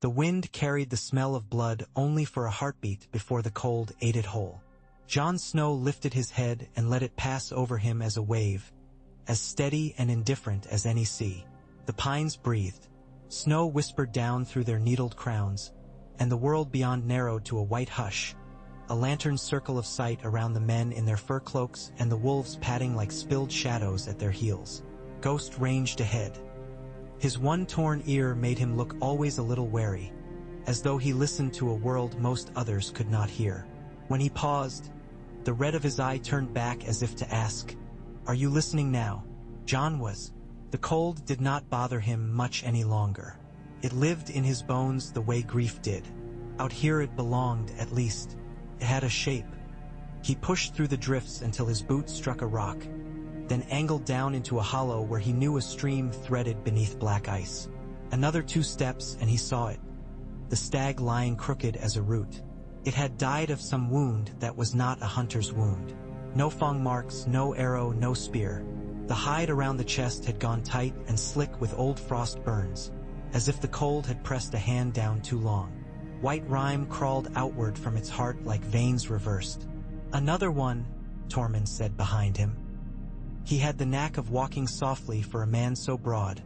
The wind carried the smell of blood only for a heartbeat before the cold ate it whole. Jon Snow lifted his head and let it pass over him as a wave, as steady and indifferent as any sea. The pines breathed. Snow whispered down through their needled crowns, and the world beyond narrowed to a white hush, a lantern's circle of sight around the men in their fur cloaks and the wolves padding like spilled shadows at their heels. Ghost ranged ahead. His one torn ear made him look always a little wary, as though he listened to a world most others could not hear. When he paused, the red of his eye turned back as if to ask, "Are you listening now?" Jon was. The cold did not bother him much any longer. It lived in his bones the way grief did. Out here it belonged, at least. It had a shape. He pushed through the drifts until his boot struck a rock, then angled down into a hollow where he knew a stream threaded beneath black ice. Another 2 steps and he saw it, the stag lying crooked as a root. It had died of some wound that was not a hunter's wound. No fang marks, no arrow, no spear. The hide around the chest had gone tight and slick with old frost burns, as if the cold had pressed a hand down too long. White rime crawled outward from its heart like veins reversed. "Another one," Tormund said behind him. He had the knack of walking softly for a man so broad,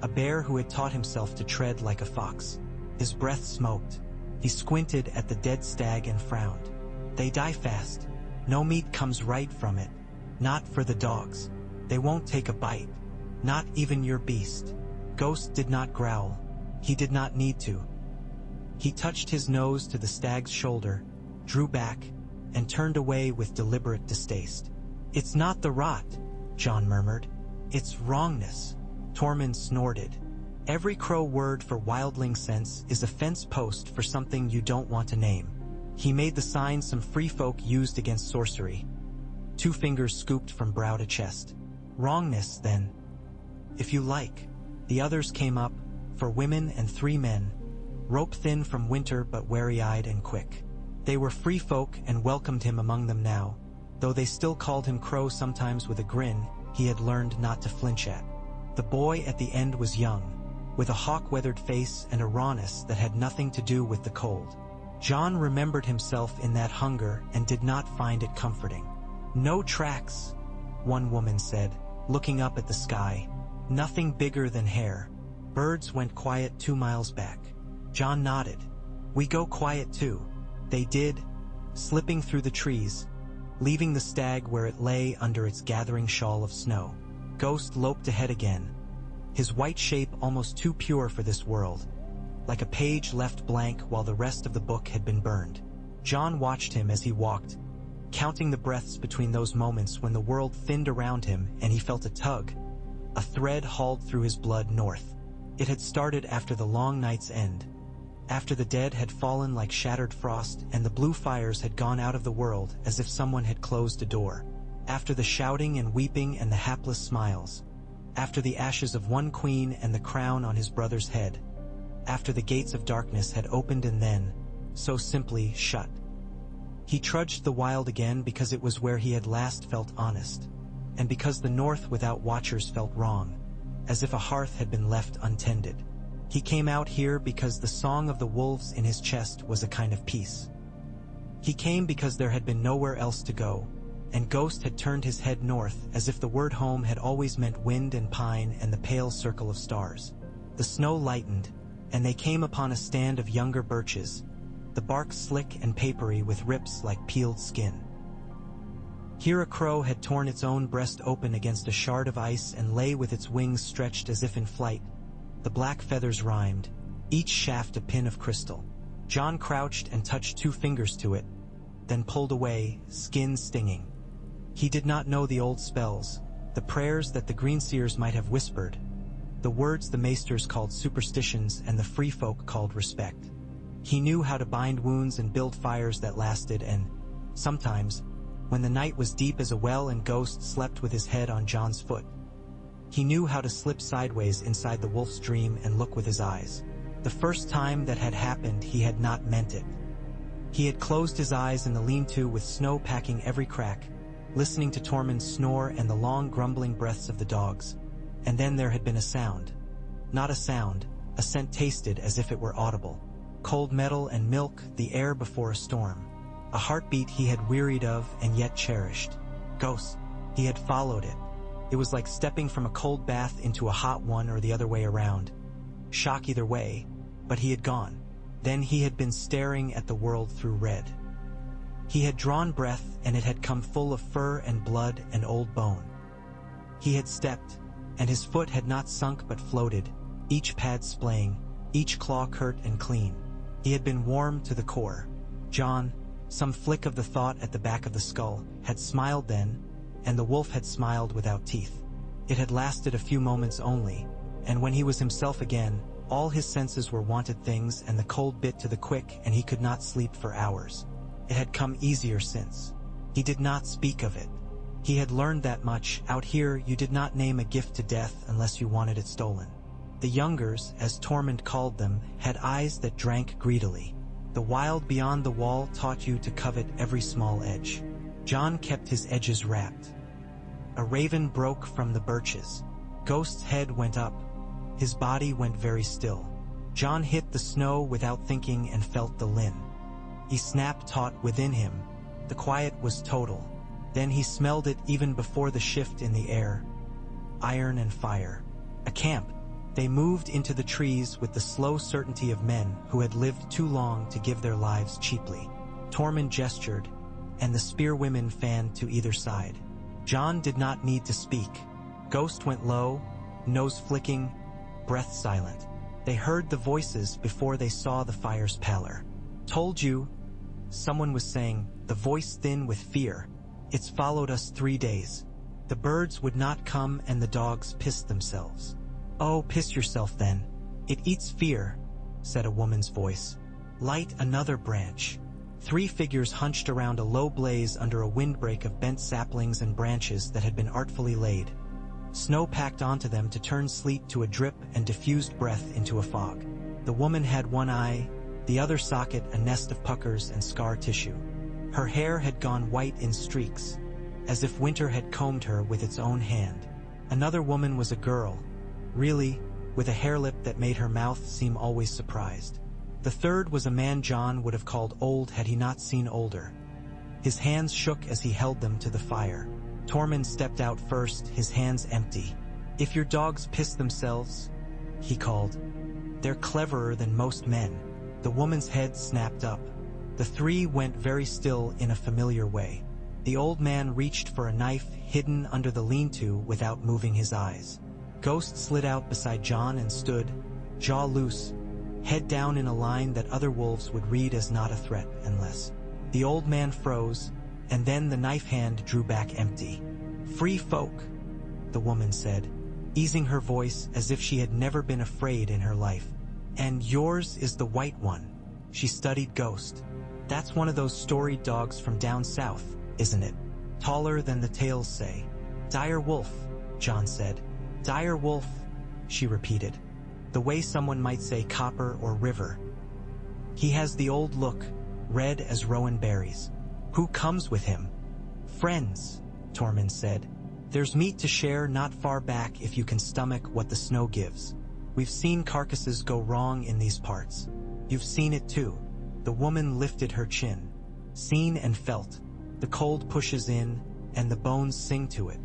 a bear who had taught himself to tread like a fox. His breath smoked. He squinted at the dead stag and frowned. "They die fast. No meat comes right from it. Not for the dogs. They won't take a bite. Not even your beast." Ghost did not growl. He did not need to. He touched his nose to the stag's shoulder, drew back, and turned away with deliberate distaste. "It's not the rot," Jon murmured. "It's wrongness." Tormund snorted. "Every crow word for wildling sense is a fence post for something you don't want to name." He made the sign some free folk used against sorcery. 2 fingers scooped from brow to chest. "Wrongness, then, if you like." The others came up, 4 women and 3 men, rope-thin from winter but wary-eyed and quick. They were free folk and welcomed him among them now, though they still called him Crow sometimes with a grin he had learned not to flinch at. The boy at the end was young, with a hawk-weathered face and a rawness that had nothing to do with the cold. Jon remembered himself in that hunger and did not find it comforting. "No tracks," one woman said, looking up at the sky. "Nothing bigger than hair. Birds went quiet 2 miles back." Jon nodded. "We go quiet too." They did, slipping through the trees, leaving the stag where it lay under its gathering shawl of snow. Ghost loped ahead again, his white shape almost too pure for this world, like a page left blank while the rest of the book had been burned. Jon watched him as he walked, counting the breaths between those moments when the world thinned around him and he felt a tug. A thread hauled through his blood north. It had started after the long night's end, after the dead had fallen like shattered frost and the blue fires had gone out of the world as if someone had closed a door, after the shouting and weeping and the hapless smiles, after the ashes of one queen and the crown on his brother's head, after the gates of darkness had opened and then, so simply, shut. He trudged the wild again because it was where he had last felt honest, and because the north without watchers felt wrong, as if a hearth had been left untended. He came out here because the song of the wolves in his chest was a kind of peace. He came because there had been nowhere else to go, and Ghost had turned his head north as if the word home had always meant wind and pine and the pale circle of stars. The snow lightened, and they came upon a stand of younger birches, the bark slick and papery with rips like peeled skin. Here a crow had torn its own breast open against a shard of ice and lay with its wings stretched as if in flight. The black feathers rhymed, each shaft a pin of crystal. Jon crouched and touched 2 fingers to it, then pulled away, skin stinging. He did not know the old spells, the prayers that the greenseers might have whispered, the words the maesters called superstitions and the free folk called respect. He knew how to bind wounds and build fires that lasted, and sometimes, when the night was deep as a well and Ghost slept with his head on Jon's foot, he knew how to slip sideways inside the wolf's dream and look with his eyes. The first time that had happened, he had not meant it. He had closed his eyes in the lean-to with snow packing every crack, listening to Tormund's snore and the long grumbling breaths of the dogs. And then there had been a sound. Not a sound, a scent tasted as if it were audible. Cold metal and milk, the air before a storm. A heartbeat he had wearied of and yet cherished. Ghost. He had followed it. It was like stepping from a cold bath into a hot one or the other way around. Shock either way, but he had gone. Then he had been staring at the world through red. He had drawn breath, and it had come full of fur and blood and old bone. He had stepped, and his foot had not sunk but floated, each pad splaying, each claw curt and clean. He had been warm to the core. John, some flick of the thought at the back of the skull, had smiled then, and the wolf had smiled without teeth. It had lasted a few moments only, and when he was himself again, all his senses were wanted things and the cold bit to the quick, and he could not sleep for hours. It had come easier since. He did not speak of it. He had learned that much. Out here you did not name a gift to death unless you wanted it stolen. The youngers, as Tormund called them, had eyes that drank greedily. The wild beyond the wall taught you to covet every small edge. John kept his edges wrapped. A raven broke from the birches. Ghost's head went up. His body went very still. John hit the snow without thinking and felt the lin. He snapped taut within him. The quiet was total. Then he smelled it even before the shift in the air. Iron and fire. A camp. They moved into the trees with the slow certainty of men who had lived too long to give their lives cheaply. Tormund gestured, and the spearwomen fanned to either side. John did not need to speak. Ghost went low, nose flicking, breath silent. They heard the voices before they saw the fire's pallor. Told you, someone was saying, the voice thin with fear. It's followed us 3 days. The birds would not come and the dogs pissed themselves. Oh, piss yourself then. It eats fear, said a woman's voice. Light another branch. 3 figures hunched around a low blaze under a windbreak of bent saplings and branches that had been artfully laid. Snow packed onto them to turn sleet to a drip and diffused breath into a fog. The woman had one eye, the other socket a nest of puckers and scar tissue. Her hair had gone white in streaks, as if winter had combed her with its own hand. Another woman was a girl, really, with a hairlip that made her mouth seem always surprised. The third was a man John would have called old had he not seen older. His hands shook as he held them to the fire. Tormund stepped out first, his hands empty. If your dogs piss themselves, he called. They're cleverer than most men. The woman's head snapped up. The 3 went very still in a familiar way. The old man reached for a knife hidden under the lean-to without moving his eyes. Ghost slid out beside John and stood, jaw loose, head down in a line that other wolves would read as not a threat unless. The old man froze, and then the knife hand drew back empty. Free folk, the woman said, easing her voice as if she had never been afraid in her life. And yours is the white one. She studied Ghost. That's one of those storied dogs from down south, isn't it? Taller than the tales say. Dire wolf, John said. Dire wolf, she repeated. The way someone might say copper or river. He has the old look, red as rowan berries. Who comes with him? Friends, Tormund said. There's meat to share not far back if you can stomach what the snow gives. We've seen carcasses go wrong in these parts. You've seen it too. The woman lifted her chin. Seen and felt. The cold pushes in, and the bones sing to it.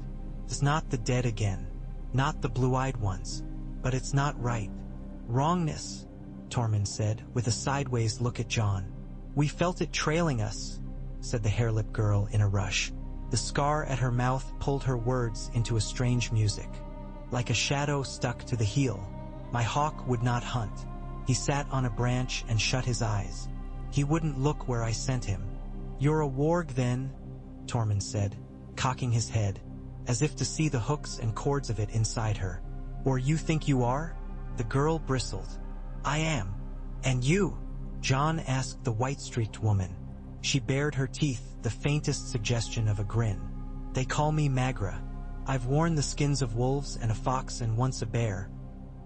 It's not the dead again. Not the blue-eyed ones. But it's not right. Wrongness, Tormund said, with a sideways look at John. We felt it trailing us, said the hairlip girl in a rush. The scar at her mouth pulled her words into a strange music. Like a shadow stuck to the heel. My hawk would not hunt. He sat on a branch and shut his eyes. He wouldn't look where I sent him. You're a warg then, Tormund said, cocking his head, as if to see the hooks and cords of it inside her. Or you think you are? The girl bristled. I am. And you? John asked the white-streaked woman. She bared her teeth, the faintest suggestion of a grin. They call me Magra. I've worn the skins of wolves and a fox and once a bear.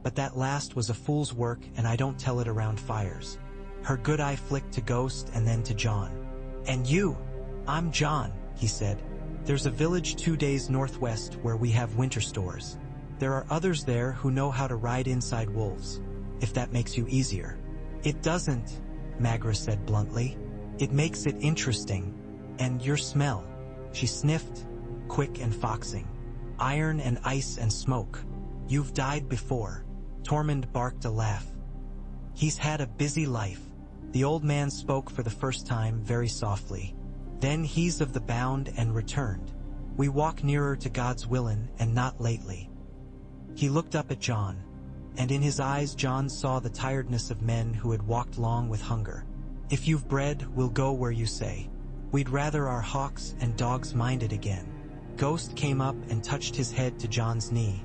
But that last was a fool's work, and I don't tell it around fires. Her good eye flicked to Ghost and then to John. And you? I'm John, he said. There's a village 2 days northwest where we have winter stores. There are others there who know how to ride inside wolves. if that makes you easier." "It doesn't," Magra said bluntly. "It makes it interesting. And your smell." She sniffed, quick and foxing. "Iron and ice and smoke. You've died before." Tormund barked a laugh. "He's had a busy life." The old man spoke for the first time very softly. "Then he's of the bound and returned. We walk nearer to God's willin' and not lately." He looked up at Jon, and in his eyes Jon saw the tiredness of men who had walked long with hunger. "If you've bread, we'll go where you say. We'd rather our hawks and dogs mind it again." Ghost came up and touched his head to Jon's knee.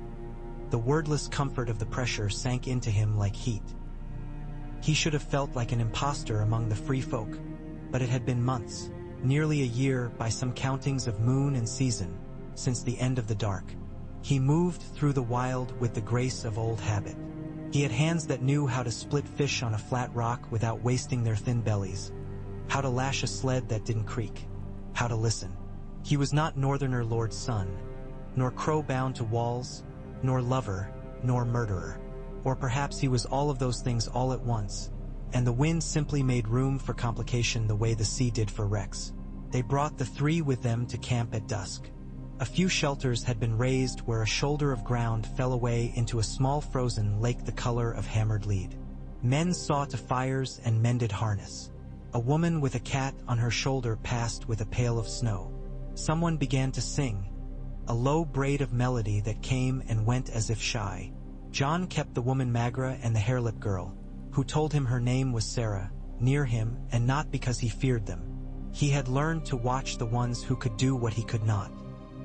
The wordless comfort of the pressure sank into him like heat. He should have felt like an imposter among the free folk, but it had been months, nearly a year by some countings of moon and season, since the end of the dark. He moved through the wild with the grace of old habit. He had hands that knew how to split fish on a flat rock without wasting their thin bellies, how to lash a sled that didn't creak, how to listen. He was not Northerner Lord's son, nor crow bound to walls, nor lover, nor murderer. Or perhaps he was all of those things all at once, and the wind simply made room for complication the way the sea did for Rex. They brought the three with them to camp at dusk. A few shelters had been raised where a shoulder of ground fell away into a small frozen lake the color of hammered lead. Men saw to fires and mended harness. A woman with a cat on her shoulder passed with a pail of snow. Someone began to sing, a low braid of melody that came and went as if shy. Jon kept the woman Magra and the hairlip girl, who told him her name was Sarah, near him, and not because he feared them. He had learned to watch the ones who could do what he could not.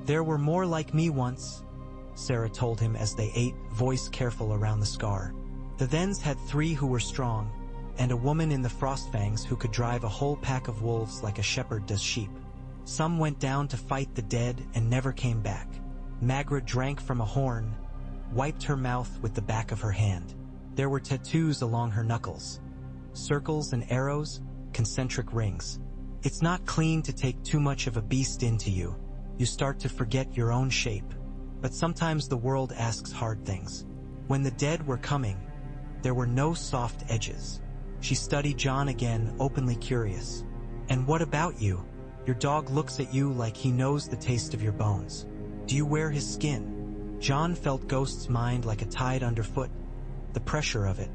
"There were more like me once," Sarah told him as they ate, voice careful around the scar. "The Thens had 3 who were strong, and a woman in the Frostfangs who could drive a whole pack of wolves like a shepherd does sheep. Some went down to fight the dead and never came back." Magra drank from a horn, wiped her mouth with the back of her hand. There were tattoos along her knuckles. Circles and arrows, concentric rings. "It's not clean to take too much of a beast into you. You start to forget your own shape. But sometimes the world asks hard things. When the dead were coming, there were no soft edges." She studied Jon again, openly curious. "And what about you? Your dog looks at you like he knows the taste of your bones. Do you wear his skin?" Jon felt Ghost's mind like a tide underfoot, the pressure of it,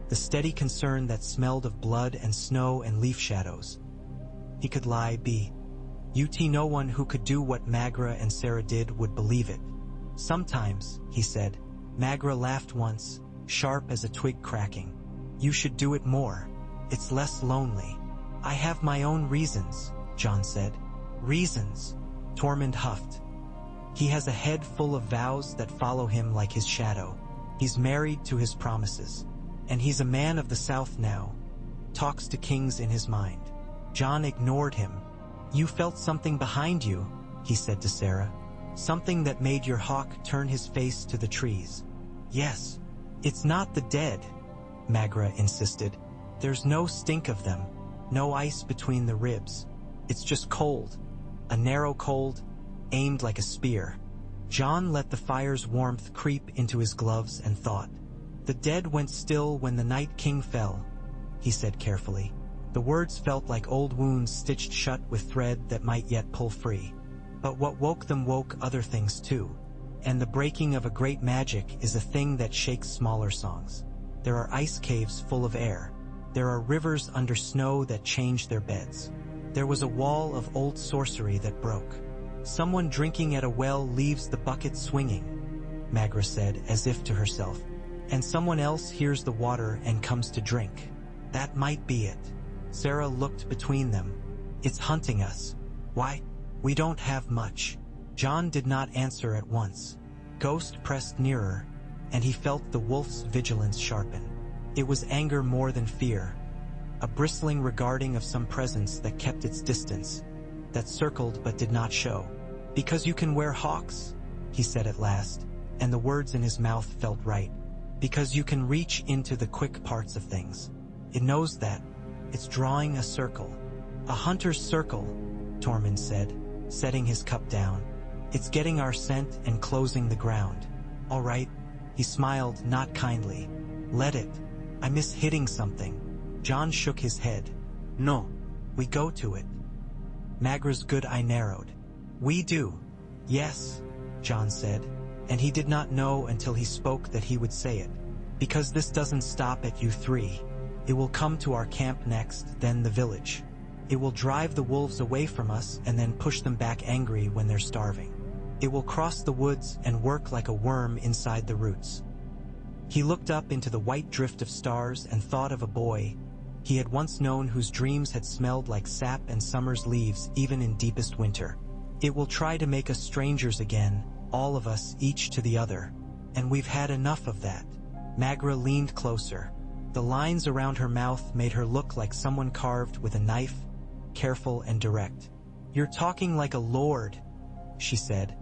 the steady concern that smelled of blood and snow and leaf shadows. He could lie, no one who could do what Magra and Sarah did would believe it. "Sometimes," he said. Magra laughed once, sharp as a twig cracking. "You should do it more. It's less lonely." "I have my own reasons," Jon said. "Reasons?" Tormund huffed. "He has a head full of vows that follow him like his shadow. He's married to his promises. And he's a man of the South now. Talks to kings in his mind." Jon ignored him. "You felt something behind you," he said to Sarah. "Something that made your hawk turn his face to the trees." "Yes. It's not the dead," Magra insisted. "There's no stink of them, no ice between the ribs. It's just cold, a narrow cold, aimed like a spear." Jon let the fire's warmth creep into his gloves and thought. "The dead went still when the Night King fell," he said carefully. The words felt like old wounds stitched shut with thread that might yet pull free. "But what woke them woke other things too. And the breaking of a great magic is a thing that shakes smaller songs. There are ice caves full of air. There are rivers under snow that change their beds. There was a wall of old sorcery that broke. Someone drinking at a well leaves the bucket swinging," Magra said as if to herself. "And someone else hears the water and comes to drink. That might be it." Sarah looked between them. "It's hunting us. Why? We don't have much." Jon did not answer at once. Ghost pressed nearer, and he felt the wolf's vigilance sharpen. It was anger more than fear, a bristling regarding of some presence that kept its distance, that circled but did not show. "Because you can wear hawks," he said at last, and the words in his mouth felt right. "Because you can reach into the quick parts of things. It knows that. It's drawing a circle." "A hunter's circle," Tormund said, setting his cup down. "It's getting our scent and closing the ground." "All right," he smiled, not kindly. "Let it." I miss hitting something. John shook his head. No. We go to it. Magra's good eye narrowed. We do. Yes, John said, and he did not know until he spoke that he would say it. Because this doesn't stop at you three. It will come to our camp next, then the village. It will drive the wolves away from us and then push them back angry when they're starving. It will cross the woods and work like a worm inside the roots. He looked up into the white drift of stars and thought of a boy he had once known whose dreams had smelled like sap and summer's leaves even in deepest winter. It will try to make us strangers again, all of us, each to the other. And we've had enough of that. Magra leaned closer. The lines around her mouth made her look like someone carved with a knife, careful and direct. You're talking like a lord, she said,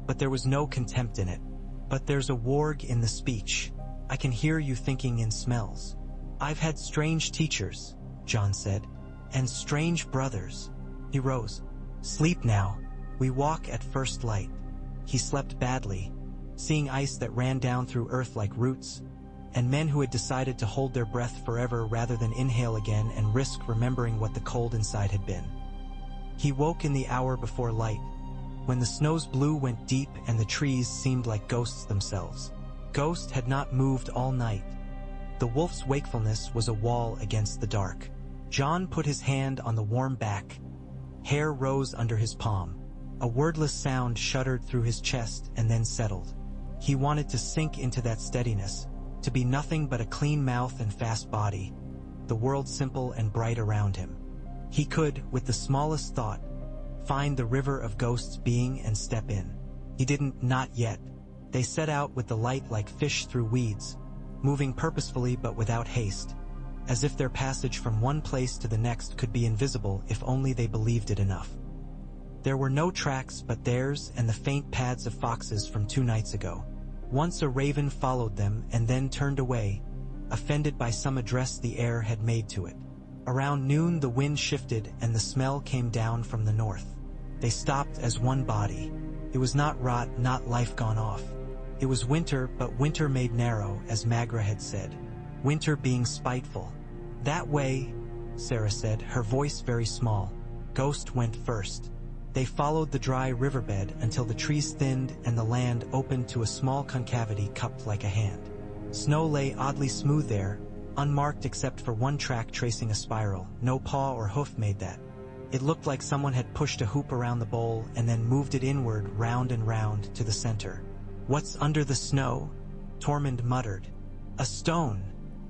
but there was no contempt in it. But there's a warg in the speech. I can hear you thinking in smells. I've had strange teachers, John said, and strange brothers. He rose. Sleep now. We walk at first light. He slept badly, seeing ice that ran down through earth like roots, and men who had decided to hold their breath forever rather than inhale again and risk remembering what the cold inside had been. He woke in the hour before light, when the snow's blue went deep and the trees seemed like ghosts themselves. Ghost had not moved all night. The wolf's wakefulness was a wall against the dark. John put his hand on the warm back. Hair rose under his palm. A wordless sound shuddered through his chest and then settled. He wanted to sink into that steadiness, to be nothing but a clean mouth and fast body, the world simple and bright around him. He could, with the smallest thought, find the river of ghosts being and step in. He didn't, not yet. They set out with the light like fish through weeds, moving purposefully but without haste, as if their passage from one place to the next could be invisible if only they believed it enough. There were no tracks but theirs and the faint pads of foxes from 2 nights ago. Once a raven followed them and then turned away, offended by some address the air had made to it. Around noon the wind shifted and the smell came down from the north. They stopped as one body. It was not rot, not life gone off. It was winter, but winter made narrow, as Magra had said. Winter being spiteful. That way, Sarah said, her voice very small. Ghost went first. They followed the dry riverbed until the trees thinned and the land opened to a small concavity cupped like a hand. Snow lay oddly smooth there, unmarked except for one track tracing a spiral. No paw or hoof made that. It looked like someone had pushed a hoop around the bowl and then moved it inward, round and round, to the center. What's under the snow? Tormund muttered. A stone,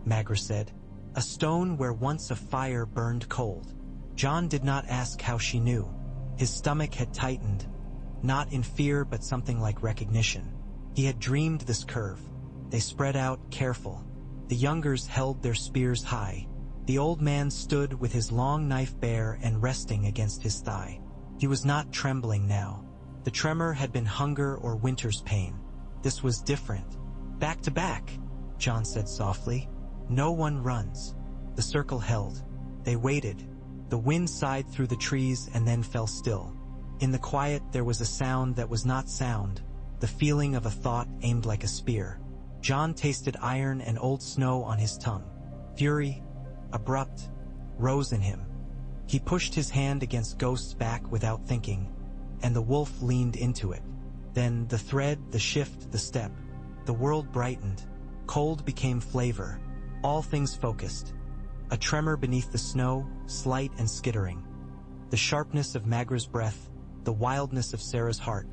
Magra said. A stone where once a fire burned cold. John did not ask how she knew. His stomach had tightened, not in fear but something like recognition. He had dreamed this curve. They spread out, careful. The youngers held their spears high. The old man stood with his long knife bare and resting against his thigh. He was not trembling now. The tremor had been hunger or winter's pain. This was different. Back to back, John said softly. No one runs. The circle held. They waited. The wind sighed through the trees and then fell still. In the quiet there was a sound that was not sound, the feeling of a thought aimed like a spear. John tasted iron and old snow on his tongue. Fury, abrupt, rose in him. He pushed his hand against Ghost's back without thinking, and the wolf leaned into it. Then the thread, the shift, the step. The world brightened. Cold became flavor. All things focused. A tremor beneath the snow, slight and skittering. The sharpness of Magra's breath, the wildness of Sarah's heart.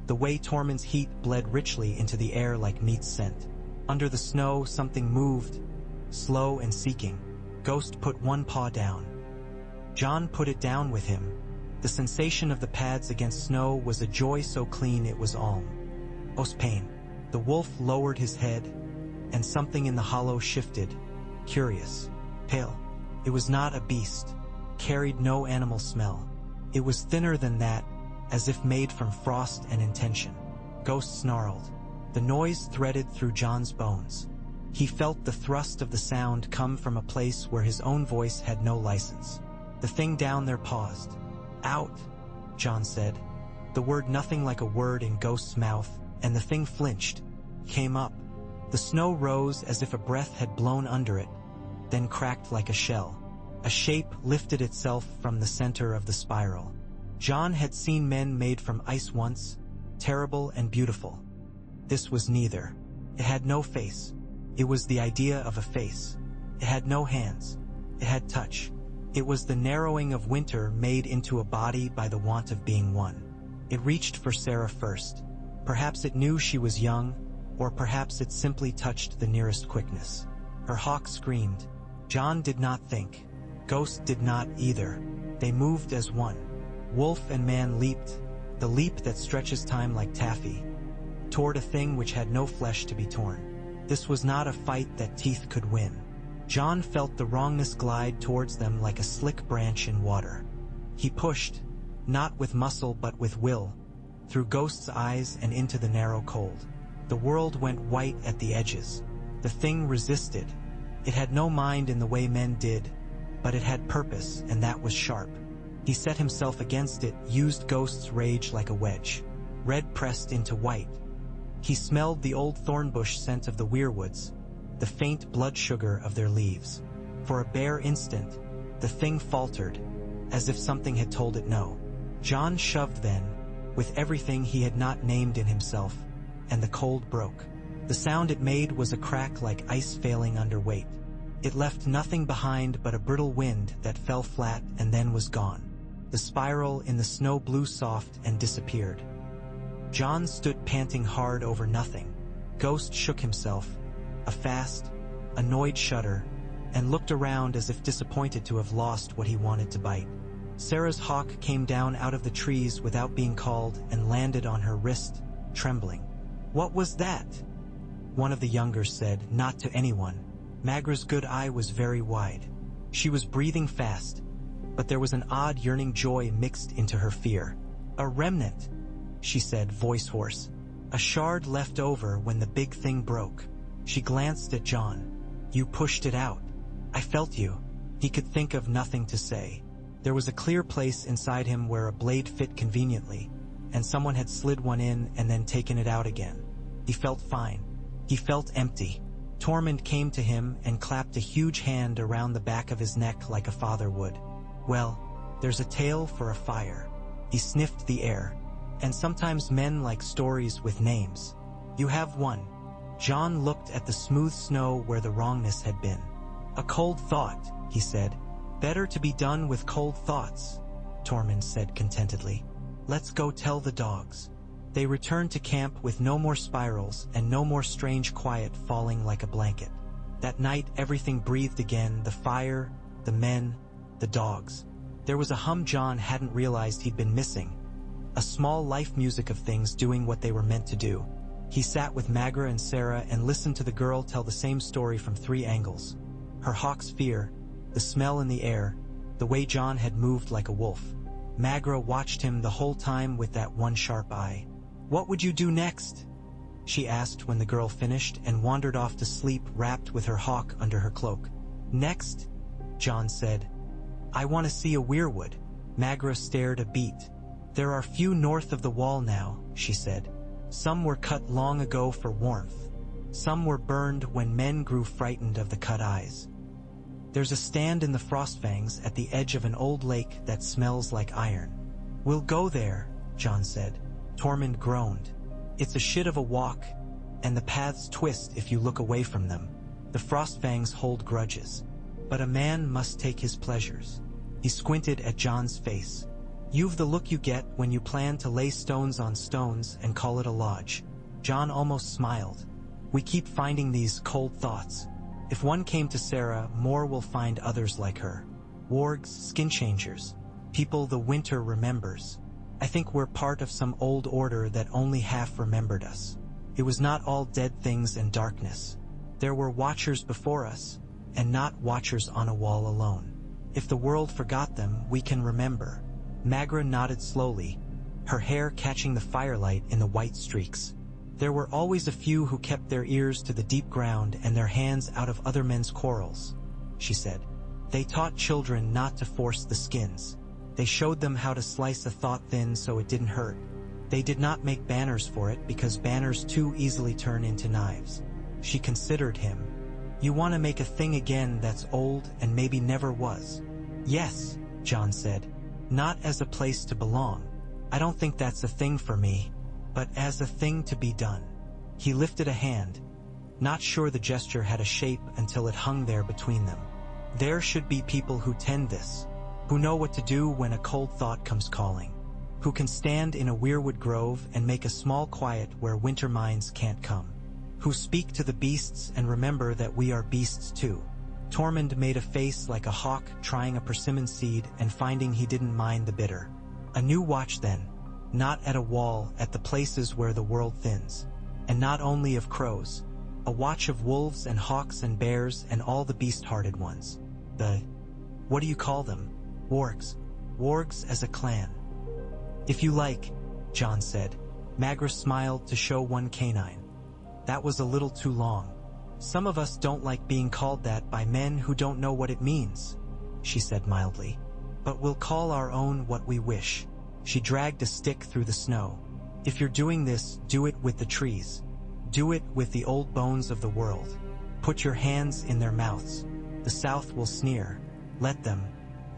The way Tormund's heat bled richly into the air like meat scent. Under the snow, something moved, slow and seeking. Ghost put one paw down. John put it down with him. The sensation of the pads against snow was a joy so clean it was alm. Pain. The wolf lowered his head, and something in the hollow shifted, curious, pale. It was not a beast, carried no animal smell. It was thinner than that, as if made from frost and intention. Ghost snarled. The noise threaded through John's bones. He felt the thrust of the sound come from a place where his own voice had no license. The thing down there paused. Out, John said. The word nothing like a word in Ghost's mouth, and the thing flinched, came up. The snow rose as if a breath had blown under it, then cracked like a shell. A shape lifted itself from the center of the spiral. John had seen men made from ice once, terrible and beautiful. This was neither. It had no face. It was the idea of a face. It had no hands. It had touch. It was the narrowing of winter made into a body by the want of being one. It reached for Sarah first. Perhaps it knew she was young, or perhaps it simply touched the nearest quickness. Her hawk screamed. John did not think. Ghost did not either. They moved as one. Wolf and man leaped, the leap that stretches time like taffy, toward a thing which had no flesh to be torn. This was not a fight that teeth could win. John felt the wrongness glide towards them like a slick branch in water. He pushed, not with muscle but with will, through Ghost's eyes and into the narrow cold. The world went white at the edges. The thing resisted. It had no mind in the way men did, but it had purpose, and that was sharp. He set himself against it, used Ghost's rage like a wedge. Red pressed into white. He smelled the old thornbush scent of the weirwoods, the faint blood sugar of their leaves. For a bare instant, the thing faltered, as if something had told it no. John shoved then, with everything he had not named in himself, and the cold broke. The sound it made was a crack like ice failing under weight. It left nothing behind but a brittle wind that fell flat and then was gone. The spiral in the snow blew soft and disappeared. John stood panting hard over nothing. Ghost shook himself, a fast, annoyed shudder, and looked around as if disappointed to have lost what he wanted to bite. Sarah's hawk came down out of the trees without being called and landed on her wrist, trembling. "What was that?" One of the younger said, not to anyone. Magra's good eye was very wide. She was breathing fast, but there was an odd yearning joy mixed into her fear. "A remnant," she said, voice hoarse. "A shard left over when the big thing broke." She glanced at John. "You pushed it out. I felt you." He could think of nothing to say. There was a clear place inside him where a blade fit conveniently, and someone had slid one in and then taken it out again. He felt fine. He felt empty. Tormund came to him and clapped a huge hand around the back of his neck like a father would. "Well, there's a tale for a fire." He sniffed the air. "And sometimes men like stories with names. You have one." John looked at the smooth snow where the wrongness had been. "A cold thought," he said. "Better to be done with cold thoughts," Tormund said contentedly. "Let's go tell the dogs." They returned to camp with no more spirals and no more strange quiet falling like a blanket. That night everything breathed again, the fire, the men, the dogs. There was a hum John hadn't realized he'd been missing, a small life music of things doing what they were meant to do. He sat with Magra and Sarah and listened to the girl tell the same story from 3 angles. Her hawk's fear, the smell in the air, the way John had moved like a wolf. Magra watched him the whole time with that one sharp eye. "What would you do next?" she asked when the girl finished and wandered off to sleep wrapped with her hawk under her cloak. "Next," John said, "I want to see a weirwood." Magra stared a beat. "There are few north of the wall now," she said. "Some were cut long ago for warmth. Some were burned when men grew frightened of the cut eyes. There's a stand in the Frostfangs at the edge of an old lake that smells like iron." "We'll go there," John said. Tormund groaned. "It's a shit of a walk, and the paths twist if you look away from them. The Frostfangs hold grudges. But a man must take his pleasures." He squinted at John's face. "You've the look you get when you plan to lay stones on stones and call it a lodge." John almost smiled. "We keep finding these cold thoughts. If one came to Sarah, more will find others like her. Wargs, skin changers, people the winter remembers. I think we're part of some old order that only half remembered us. It was not all dead things and darkness. There were watchers before us, and not watchers on a wall alone. If the world forgot them, we can remember." Magra nodded slowly, her hair catching the firelight in the white streaks. "There were always a few who kept their ears to the deep ground and their hands out of other men's quarrels," she said. "They taught children not to force the skins. They showed them how to slice a thought thin so it didn't hurt. They did not make banners for it because banners too easily turn into knives. She considered him. You want to make a thing again that's old and maybe never was? Yes, John said. Not as a place to belong. I don't think that's a thing for me, but as a thing to be done. He lifted a hand, not sure the gesture had a shape until it hung there between them. There should be people who tend this, who know what to do when a cold thought comes calling, who can stand in a weirwood grove and make a small quiet where winter minds can't come, who speak to the beasts and remember that we are beasts too. Tormund made a face like a hawk trying a persimmon seed and finding he didn't mind the bitter. A new watch then, not at a wall, at the places where the world thins, and not only of crows, a watch of wolves and hawks and bears and all the beast-hearted ones. What do you call them? Wargs. Wargs as a clan. If you like, John said. Magra smiled to show one canine. That was a little too long. Some of us don't like being called that by men who don't know what it means, she said mildly. But we'll call our own what we wish. She dragged a stick through the snow. If you're doing this, do it with the trees. Do it with the old bones of the world. Put your hands in their mouths. The South will sneer. Let them.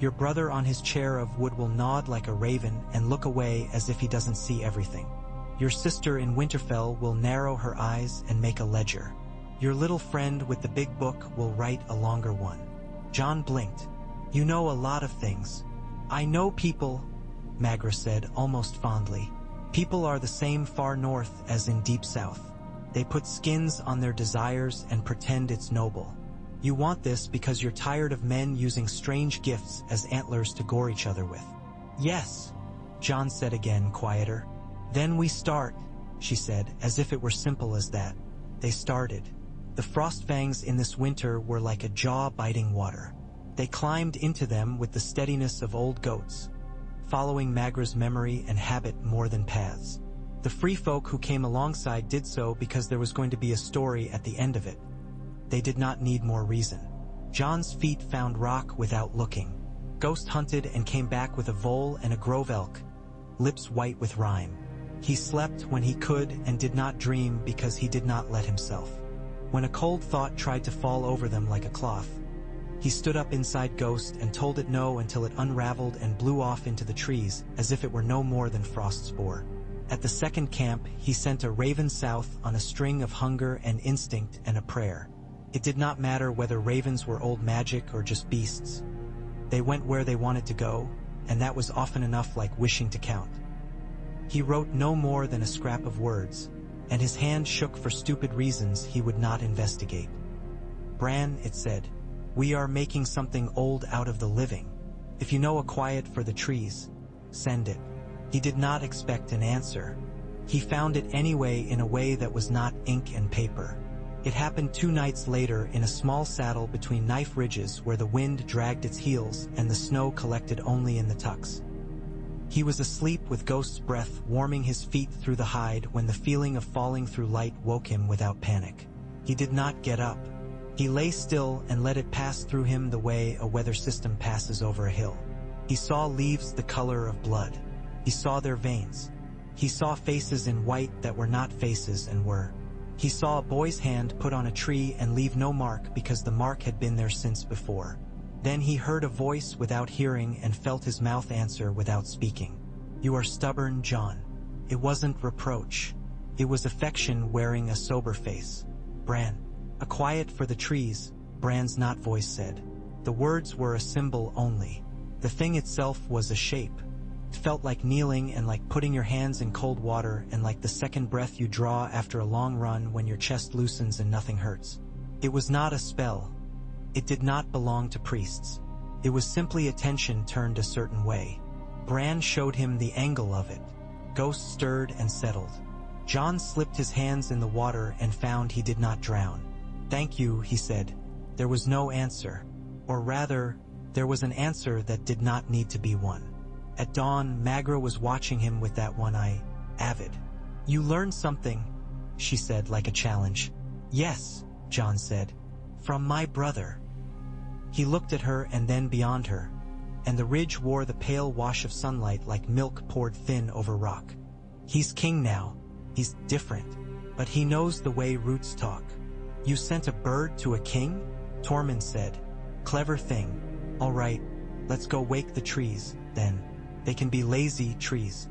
Your brother on his chair of wood will nod like a raven and look away as if he doesn't see everything. Your sister in Winterfell will narrow her eyes and make a ledger. Your little friend with the big book will write a longer one. John blinked. You know a lot of things. I know people, Magra said almost fondly. People are the same far north as in deep south. They put skins on their desires and pretend it's noble. You want this because you're tired of men using strange gifts as antlers to gore each other with. Yes, John said again, quieter. Then we start, she said, as if it were simple as that. They started. The frostfangs in this winter were like a jaw-biting water. They climbed into them with the steadiness of old goats, following Magra's memory and habit more than paths. The free folk who came alongside did so because there was going to be a story at the end of it. They did not need more reason. John's feet found rock without looking. Ghost hunted and came back with a vole and a grove elk, lips white with rime. He slept when he could and did not dream because he did not let himself. When a cold thought tried to fall over them like a cloth, he stood up inside Ghost and told it no until it unraveled and blew off into the trees as if it were no more than frost spore. At the second camp, he sent a raven south on a string of hunger and instinct and a prayer. It did not matter whether ravens were old magic or just beasts. They went where they wanted to go, and that was often enough like wishing to count. He wrote no more than a scrap of words, and his hand shook for stupid reasons he would not investigate. Bran, it said, we are making something old out of the living. If you know a quiet for the trees, send it. He did not expect an answer. He found it anyway in a way that was not ink and paper. It happened 2 nights later in a small saddle between knife ridges where the wind dragged its heels and the snow collected only in the tucks. He was asleep with Ghost's breath warming his feet through the hide when the feeling of falling through light woke him without panic. He did not get up. He lay still and let it pass through him the way a weather system passes over a hill. He saw leaves the color of blood. He saw their veins. He saw faces in white that were not faces and were. He saw a boy's hand put on a tree and leave no mark because the mark had been there since before. Then he heard a voice without hearing and felt his mouth answer without speaking. You are stubborn, John. It wasn't reproach. It was affection wearing a sober face. Bran. A quiet for the trees, Bran's not voice said. The words were a symbol only. The thing itself was a shape. It felt like kneeling and like putting your hands in cold water and like the second breath you draw after a long run when your chest loosens and nothing hurts. It was not a spell. It did not belong to priests. It was simply attention turned a certain way. Bran showed him the angle of it. Ghost stirred and settled. John slipped his hands in the water and found he did not drown. Thank you, he said. There was no answer. Or rather, there was an answer that did not need to be one. At dawn, Magra was watching him with that one eye, avid. You learned something, she said like a challenge. Yes, John said. From my brother. He looked at her and then beyond her, and the ridge wore the pale wash of sunlight like milk poured thin over rock. He's king now. He's different, but he knows the way roots talk. You sent a bird to a king? Tormund said. Clever thing. All right, let's go wake the trees, then. They can be lazy trees.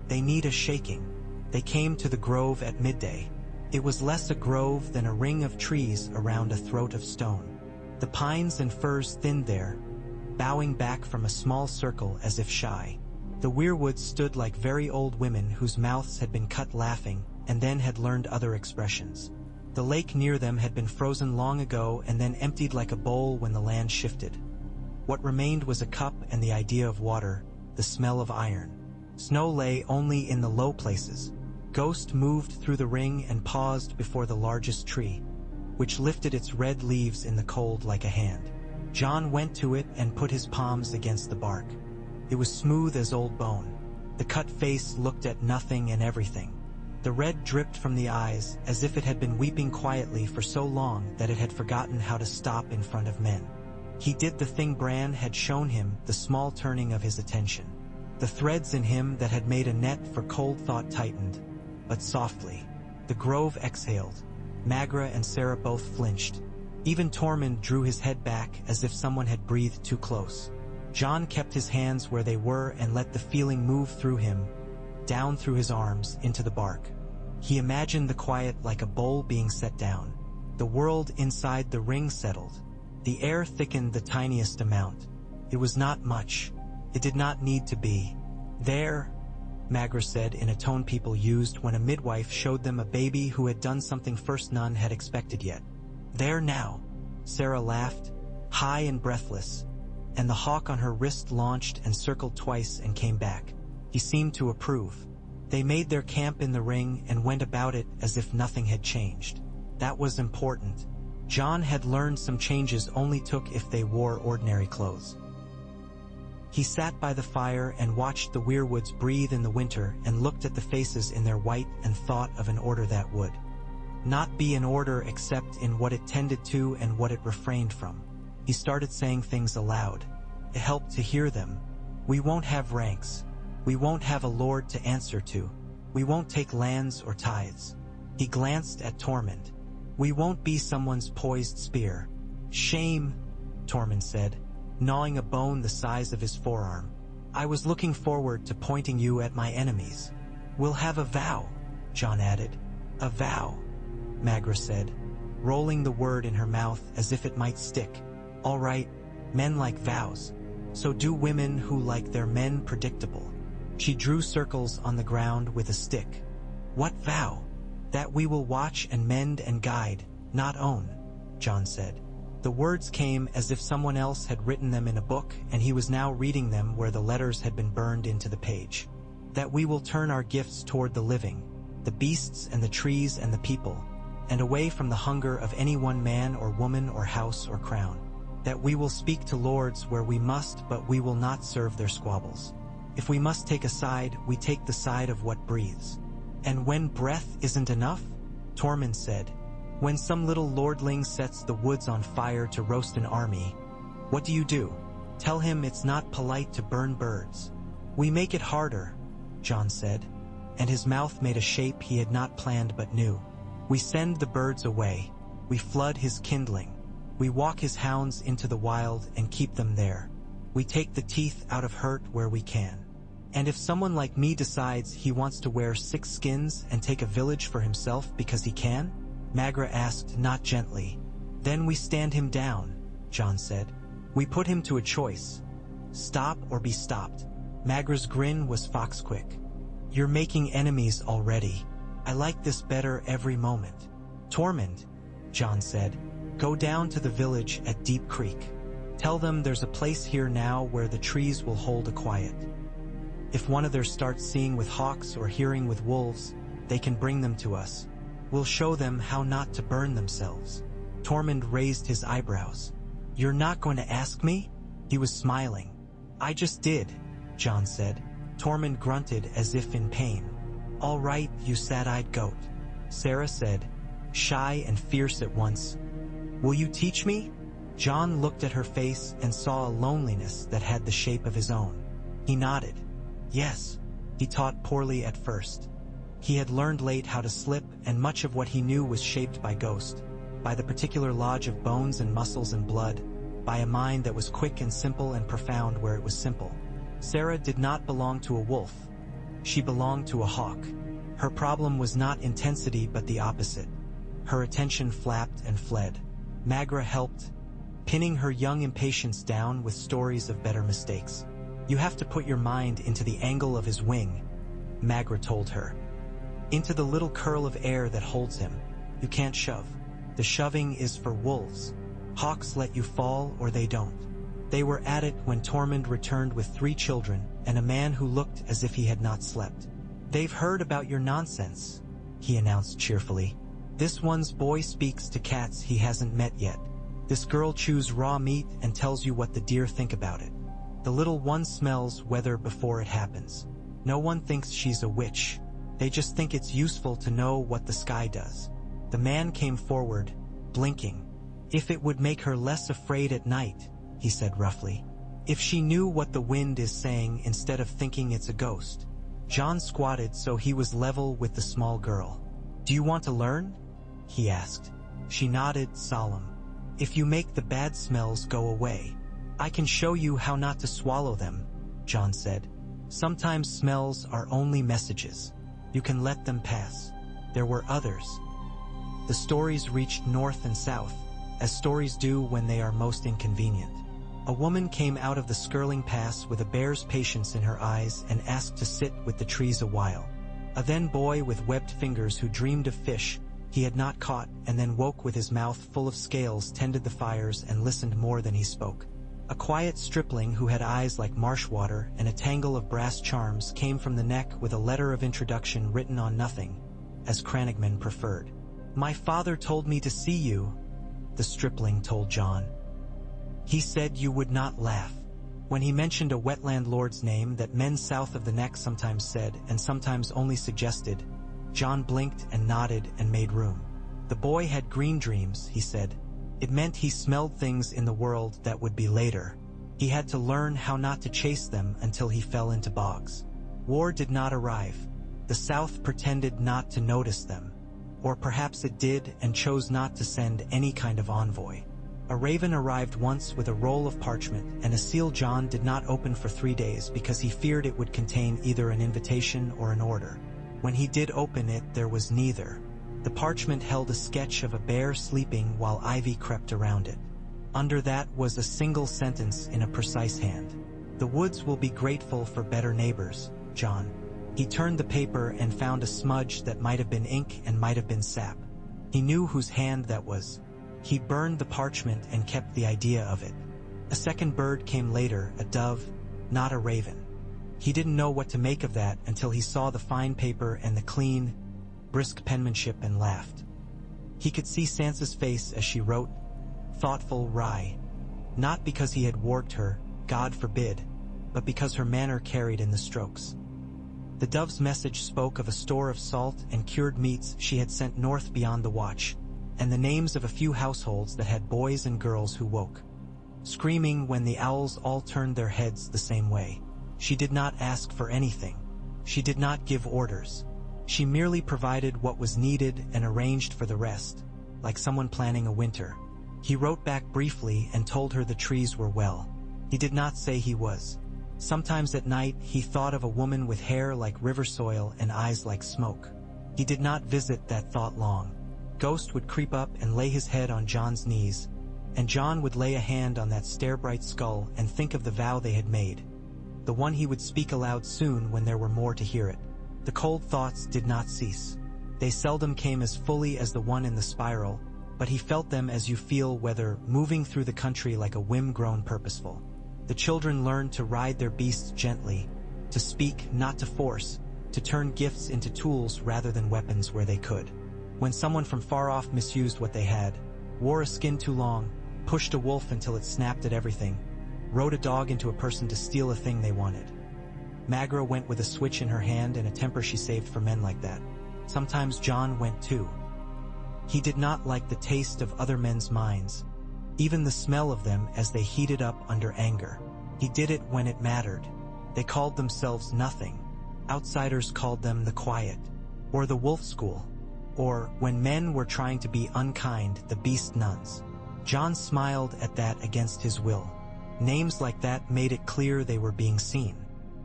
They need a shaking. They came to the grove at midday. It was less a grove than a ring of trees around a throat of stone. The pines and firs thinned there, bowing back from a small circle as if shy. The weirwoods stood like very old women whose mouths had been cut laughing and then had learned other expressions. The lake near them had been frozen long ago and then emptied like a bowl when the land shifted. What remained was a cup and the idea of water, the smell of iron. Snow lay only in the low places. Ghost moved through the ring and paused before the largest tree, which lifted its red leaves in the cold like a hand. Jon went to it and put his palms against the bark. It was smooth as old bone. The cut face looked at nothing and everything. The red dripped from the eyes as if it had been weeping quietly for so long that it had forgotten how to stop in front of men. He did the thing Bran had shown him, the small turning of his attention. The threads in him that had made a net for cold thought tightened, but softly. The grove exhaled. Magra and Sarah both flinched. Even Tormund drew his head back as if someone had breathed too close. Jon kept his hands where they were and let the feeling move through him, down through his arms, into the bark. He imagined the quiet like a bowl being set down. The world inside the ring settled. The air thickened the tiniest amount. It was not much. It did not need to be. There, Magra said in a tone people used when a midwife showed them a baby who had done something first none had expected yet. There now, Sarah laughed, high and breathless, and the hawk on her wrist launched and circled twice and came back. He seemed to approve. They made their camp in the ring and went about it as if nothing had changed. That was important. Jon had learned some changes only took if they wore ordinary clothes. He sat by the fire and watched the weirwoods breathe in the winter and looked at the faces in their white and thought of an order that would not be an order except in what it tended to and what it refrained from. He started saying things aloud. It helped to hear them. We won't have ranks. We won't have a lord to answer to. We won't take lands or tithes. He glanced at Tormund. We won't be someone's poised spear. Shame, Tormund said, gnawing a bone the size of his forearm. I was looking forward to pointing you at my enemies. We'll have a vow, Jon added. A vow, Magra said, rolling the word in her mouth as if it might stick. All right, men like vows. So do women who like their men predictable. She drew circles on the ground with a stick. What vow? That we will watch and mend and guide, not own, Jon said. The words came as if someone else had written them in a book and he was now reading them where the letters had been burned into the page. That we will turn our gifts toward the living, the beasts and the trees and the people, and away from the hunger of any one man or woman or house or crown. That we will speak to lords where we must, but we will not serve their squabbles. If we must take a side, we take the side of what breathes. And when breath isn't enough, Tormund said, when some little lordling sets the woods on fire to roast an army, what do? Tell him it's not polite to burn birds. We make it harder, Jon said, and his mouth made a shape he had not planned but knew. We send the birds away. We flood his kindling. We walk his hounds into the wild and keep them there. We take the teeth out of hurt where we can. And if someone like me decides he wants to wear 6 skins and take a village for himself because he can, Magra asked not gently. Then we stand him down, Jon said. We put him to a choice. Stop or be stopped. Magra's grin was fox-quick. You're making enemies already. I like this better every moment. Tormund, Jon said, go down to the village at Deep Creek. Tell them there's a place here now where the trees will hold a quiet. If one of theirs starts seeing with hawks or hearing with wolves, they can bring them to us. We'll show them how not to burn themselves. Tormund raised his eyebrows. You're not going to ask me? He was smiling. I just did, Jon said. Tormund grunted as if in pain. All right, you sad-eyed goat, Sarah said, shy and fierce at once. Will you teach me? Jon looked at her face and saw a loneliness that had the shape of his own. He nodded. Yes, he taught poorly at first. He had learned late how to slip, and much of what he knew was shaped by Ghost. by the particular lodge of bones and muscles and blood, by a mind that was quick and simple and profound where it was simple. Sarah did not belong to a wolf. She belonged to a hawk. Her problem was not intensity but the opposite. Her attention flapped and fled. Magra helped, pinning her young impatience down with stories of better mistakes. "You have to put your mind into the angle of his wing," Magra told her. "Into the little curl of air that holds him. You can't shove. The shoving is for wolves. Hawks let you fall or they don't." They were at it when Tormund returned with 3 children and a man who looked as if he had not slept. "They've heard about your nonsense," he announced cheerfully. "This one's boy speaks to cats he hasn't met yet. This girl chews raw meat and tells you what the deer think about it. The little one smells weather before it happens. No one thinks she's a witch. They just think it's useful to know what the sky does." The man came forward, blinking. "If it would make her less afraid at night," he said roughly. "If she knew what the wind is saying instead of thinking it's a ghost." John squatted so he was level with the small girl. "Do you want to learn?" he asked. She nodded, solemn. "If you make the bad smells go away, I can show you how not to swallow them," John said. "Sometimes smells are only messages. You can let them pass." There were others. The stories reached north and south, as stories do when they are most inconvenient. A woman came out of the Skirling Pass with a bear's patience in her eyes and asked to sit with the trees a while. A then boy with webbed fingers who dreamed of fish he had not caught and then woke with his mouth full of scales tended the fires and listened more than he spoke. A quiet stripling who had eyes like marsh water and a tangle of brass charms came from the neck with a letter of introduction written on nothing, as Cranagman preferred. "My father told me to see you," the stripling told John. "He said you would not laugh." When he mentioned a wetland lord's name that men south of the neck sometimes said and sometimes only suggested, John blinked and nodded and made room. "The boy had green dreams," he said. "It meant he smelled things in the world that would be later. He had to learn how not to chase them until he fell into bogs. War did not arrive. The South pretended not to notice them. Or perhaps it did and chose not to send any kind of envoy. A raven arrived once with a roll of parchment and a seal John did not open for 3 days because he feared it would contain either an invitation or an order. When he did open it, there was neither. The parchment held a sketch of a bear sleeping while ivy crept around it. Under that was a single sentence in a precise hand. "The woods will be grateful for better neighbors, John." He turned the paper and found a smudge that might have been ink and might have been sap. He knew whose hand that was. He burned the parchment and kept the idea of it. A second bird came later, a dove, not a raven. He didn't know what to make of that until he saw the fine paper and the clean, brisk penmanship and laughed. He could see Sansa's face as she wrote, thoughtful, wry. Not because he had warped her, God forbid, but because her manner carried in the strokes. The dove's message spoke of a store of salt and cured meats she had sent north beyond the watch, and the names of a few households that had boys and girls who woke, screaming when the owls all turned their heads the same way. She did not ask for anything. She did not give orders. She merely provided what was needed and arranged for the rest, like someone planning a winter. He wrote back briefly and told her the trees were well. He did not say he was. Sometimes at night he thought of a woman with hair like river soil and eyes like smoke. He did not visit that thought long. Ghost would creep up and lay his head on John's knees, and John would lay a hand on that stare-bright skull and think of the vow they had made, the one he would speak aloud soon when there were more to hear it. The cold thoughts did not cease. They seldom came as fully as the one in the spiral, but he felt them as you feel whether moving through the country like a whim grown purposeful. The children learned to ride their beasts gently, to speak, not to force, to turn gifts into tools rather than weapons where they could. When someone from far off misused what they had, wore a skin too long, pushed a wolf until it snapped at everything, rode a dog into a person to steal a thing they wanted. Magra went with a switch in her hand and a temper she saved for men like that. Sometimes John went too. He did not like the taste of other men's minds, even the smell of them as they heated up under anger. He did it when it mattered. They called themselves nothing. Outsiders called them the quiet, or the wolf school, or, when men were trying to be unkind, the beast nuns. John smiled at that against his will. Names like that made it clear they were being seen.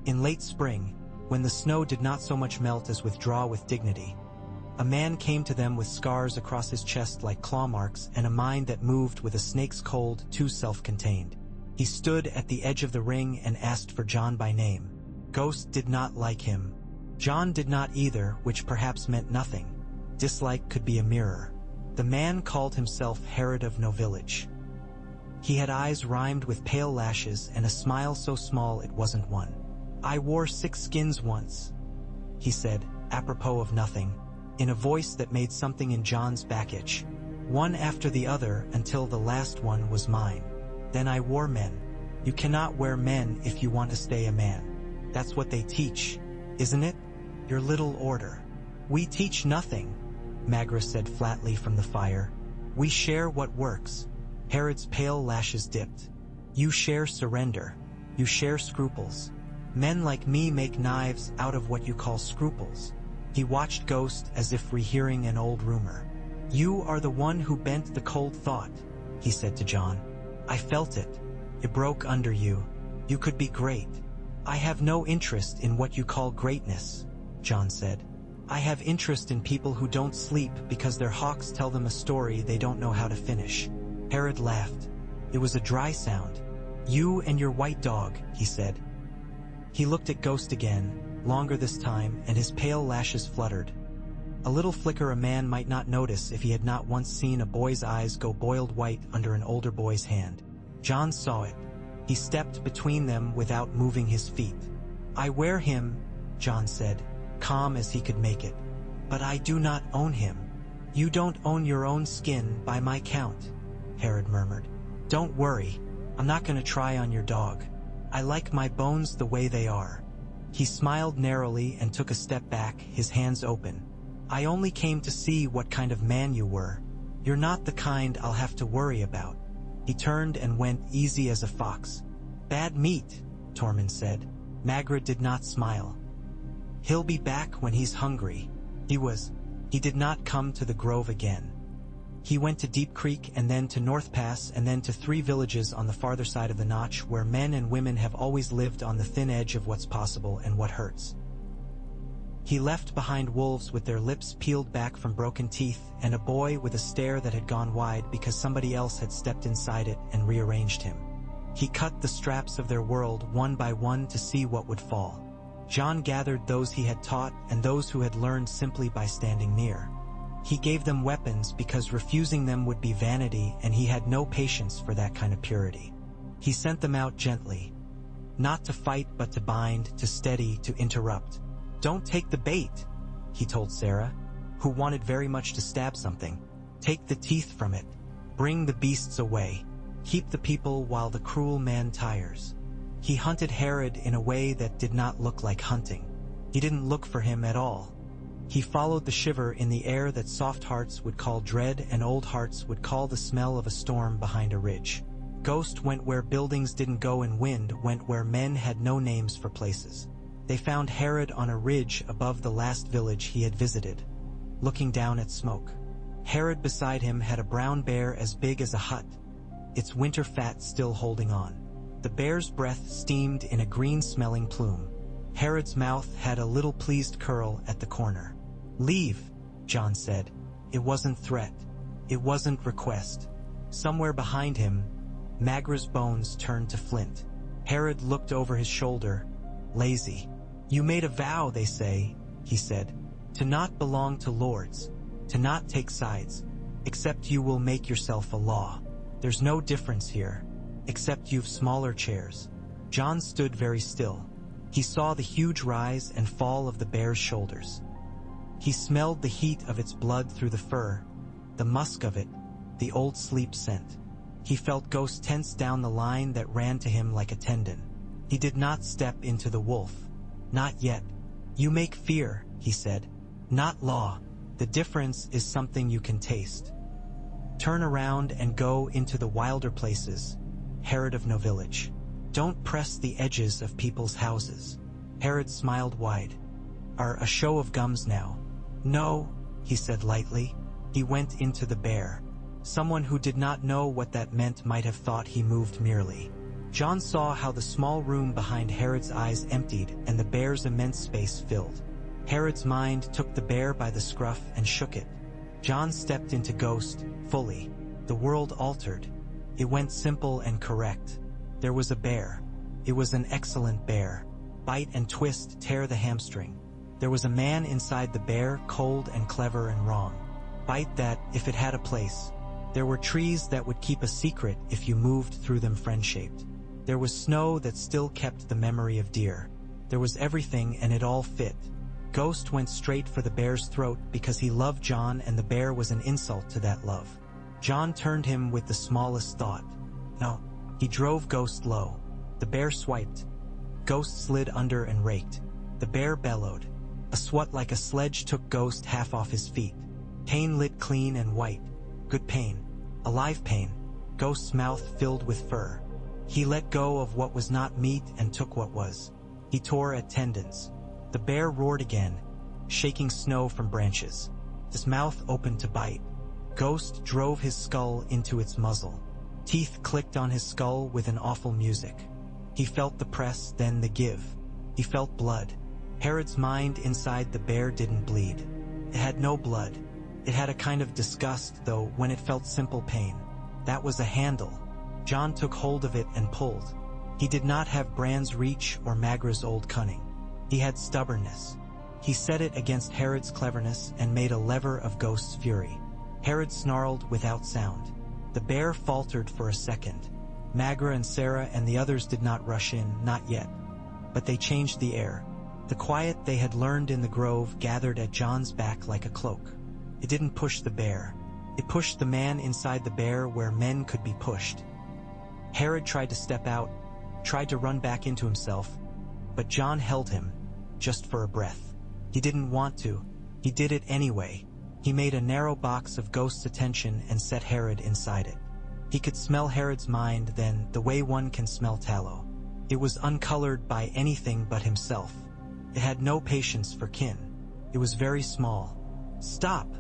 In late spring, when the snow did not so much melt as withdraw with dignity, a man came to them with scars across his chest like claw marks and a mind that moved with a snake's cold, too self-contained. He stood at the edge of the ring and asked for John by name. Ghost did not like him. John did not either, which perhaps meant nothing. Dislike could be a mirror. The man called himself Herod of no village. He had eyes rimed with pale lashes and a smile so small it wasn't one. "I wore 6 skins once," he said, apropos of nothing, in a voice that made something in John's back itch. "One after the other until the last one was mine. Then I wore men. You cannot wear men if you want to stay a man. That's what they teach, isn't it? Your little order." "We teach nothing," Magra said flatly from the fire. "We share what works." Herod's pale lashes dipped. "You share surrender. You share scruples. Men like me make knives out of what you call scruples." He watched Ghost as if rehearing an old rumor. "You are the one who bent the cold thought," he said to John. "I felt it. It broke under you. You could be great." "I have no interest in what you call greatness," John said. "I have interest in people who don't sleep because their hawks tell them a story they don't know how to finish." Herod laughed. It was a dry sound. "You and your white dog," he said. He looked at Ghost again, longer this time, and his pale lashes fluttered. A little flicker a man might not notice if he had not once seen a boy's eyes go boiled white under an older boy's hand. John saw it. He stepped between them without moving his feet. "I wear him," John said, calm as he could make it. "But I do not own him." "You don't own your own skin by my count," Herod murmured. "Don't worry, I'm not going to try on your dog. I like my bones the way they are." He smiled narrowly and took a step back, his hands open. "I only came to see what kind of man you were. You're not the kind I'll have to worry about." He turned and went easy as a fox. "Bad meat," Tormund said. Magra did not smile. "He'll be back when he's hungry." He did not come to the grove again. He went to Deep Creek and then to North Pass and then to 3 villages on the farther side of the Notch where men and women have always lived on the thin edge of what's possible and what hurts. He left behind wolves with their lips peeled back from broken teeth and a boy with a stare that had gone wide because somebody else had stepped inside it and rearranged him. He cut the straps of their world one by one to see what would fall. John gathered those he had taught and those who had learned simply by standing near. He gave them weapons because refusing them would be vanity, and he had no patience for that kind of purity. He sent them out gently. Not to fight but to bind, to steady, to interrupt. "Don't take the bait," he told Sarah, who wanted very much to stab something. "Take the teeth from it. Bring the beasts away. Keep the people while the cruel man tires." He hunted Herod in a way that did not look like hunting. He didn't look for him at all. He followed the shiver in the air that soft hearts would call dread and old hearts would call the smell of a storm behind a ridge. Ghost went where buildings didn't go and wind went where men had no names for places. They found Herod on a ridge above the last village he had visited, looking down at smoke. Herod beside him had a brown bear as big as a hut, its winter fat still holding on. The bear's breath steamed in a green-smelling plume. Herod's mouth had a little pleased curl at the corner. "Leave," John said. It wasn't threat. It wasn't request. Somewhere behind him, Magra's bones turned to flint. Herod looked over his shoulder. "Lazy. You made a vow, they say," he said, "to not belong to lords, to not take sides, except you will make yourself a law. There's no difference here, except you've smaller chairs." John stood very still. He saw the huge rise and fall of the bear's shoulders. He smelled the heat of its blood through the fur, the musk of it, the old sleep scent. He felt Ghost tense down the line that ran to him like a tendon. He did not step into the wolf. Not yet. "You make fear," he said, "not law. The difference is something you can taste. Turn around and go into the wilder places, Herod of no village. Don't press the edges of people's houses." Herod smiled wide. "Are a show of gums now?" "No," he said lightly. He went into the bear. Someone who did not know what that meant might have thought he moved merely. John saw how the small room behind Herod's eyes emptied and the bear's immense space filled. Herod's mind took the bear by the scruff and shook it. John stepped into Ghost, fully. The world altered. It went simple and correct. There was a bear. It was an excellent bear. Bite and twist, tear the hamstring. There was a man inside the bear, cold and clever and wrong. Bite that, if it had a place. There were trees that would keep a secret if you moved through them friend-shaped. There was snow that still kept the memory of deer. There was everything and it all fit. Ghost went straight for the bear's throat because he loved John and the bear was an insult to that love. John turned him with the smallest thought. No. He drove Ghost low. The bear swiped. Ghost slid under and raked. The bear bellowed. A swat like a sledge took Ghost half off his feet. Pain lit clean and white. Good pain. Alive pain. Ghost's mouth filled with fur. He let go of what was not meat and took what was. He tore at tendons. The bear roared again, shaking snow from branches. His mouth opened to bite. Ghost drove his skull into its muzzle. Teeth clicked on his skull with an awful music. He felt the press, then the give. He felt blood. Herod's mind inside the bear didn't bleed. It had no blood. It had a kind of disgust, though, when it felt simple pain. That was a handle. John took hold of it and pulled. He did not have Bran's reach or Magra's old cunning. He had stubbornness. He set it against Herod's cleverness and made a lever of Ghost's fury. Herod snarled without sound. The bear faltered for a second. Magra and Sarah and the others did not rush in, not yet. But they changed the air. The quiet they had learned in the grove gathered at John's back like a cloak. It didn't push the bear. It pushed the man inside the bear where men could be pushed. Herod tried to step out, tried to run back into himself, but John held him, just for a breath. He didn't want to. He did it anyway. He made a narrow box of Ghost's attention and set Herod inside it. He could smell Herod's mind then, the way one can smell tallow. It was uncolored by anything but himself. It had no patience for kin. It was very small. "Stop,"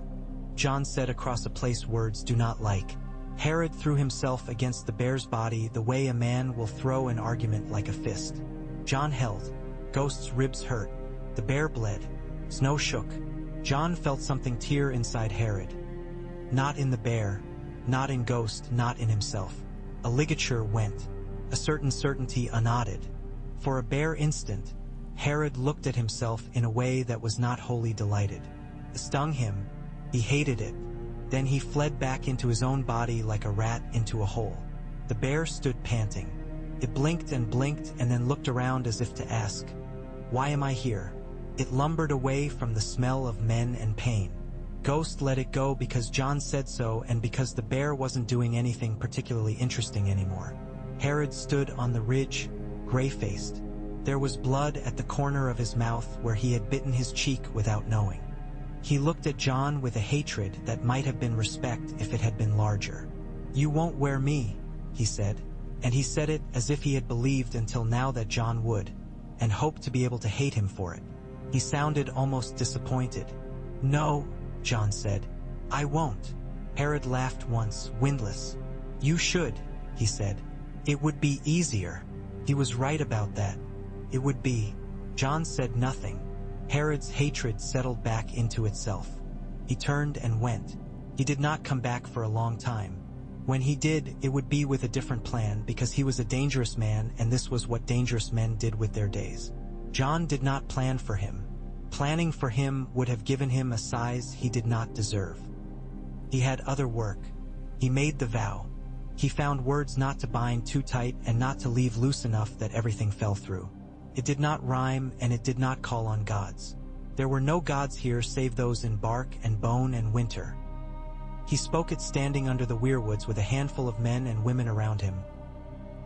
John said across a place words do not like. Herod threw himself against the bear's body the way a man will throw an argument like a fist. John held. Ghost's ribs hurt. The bear bled. Snow shook. John felt something tear inside Herod. Not in the bear, not in Ghost, not in himself. A ligature went. A certain certainty unknotted. For a bare instant, Herod looked at himself in a way that was not wholly delighted. It stung him. He hated it. Then he fled back into his own body like a rat into a hole. The bear stood panting. It blinked and then looked around as if to ask, "Why am I here?" It lumbered away from the smell of men and pain. Ghost let it go because John said so and because the bear wasn't doing anything particularly interesting anymore. Herod stood on the ridge, gray-faced. There was blood at the corner of his mouth where he had bitten his cheek without knowing. He looked at John with a hatred that might have been respect if it had been larger. "You won't wear me," he said, and he said it as if he had believed until now that John would, and hoped to be able to hate him for it. He sounded almost disappointed. "No," John said, "I won't." Herod laughed once, windless. "You should," he said. "It would be easier." He was right about that. It would be. John said nothing. Herod's hatred settled back into itself. He turned and went. He did not come back for a long time. When he did, it would be with a different plan because he was a dangerous man and this was what dangerous men did with their days. John did not plan for him. Planning for him would have given him a size he did not deserve. He had other work. He made the vow. He found words not to bind too tight and not to leave loose enough that everything fell through. It did not rhyme and it did not call on gods. There were no gods here save those in bark and bone and winter. He spoke it standing under the weirwoods with a handful of men and women around him.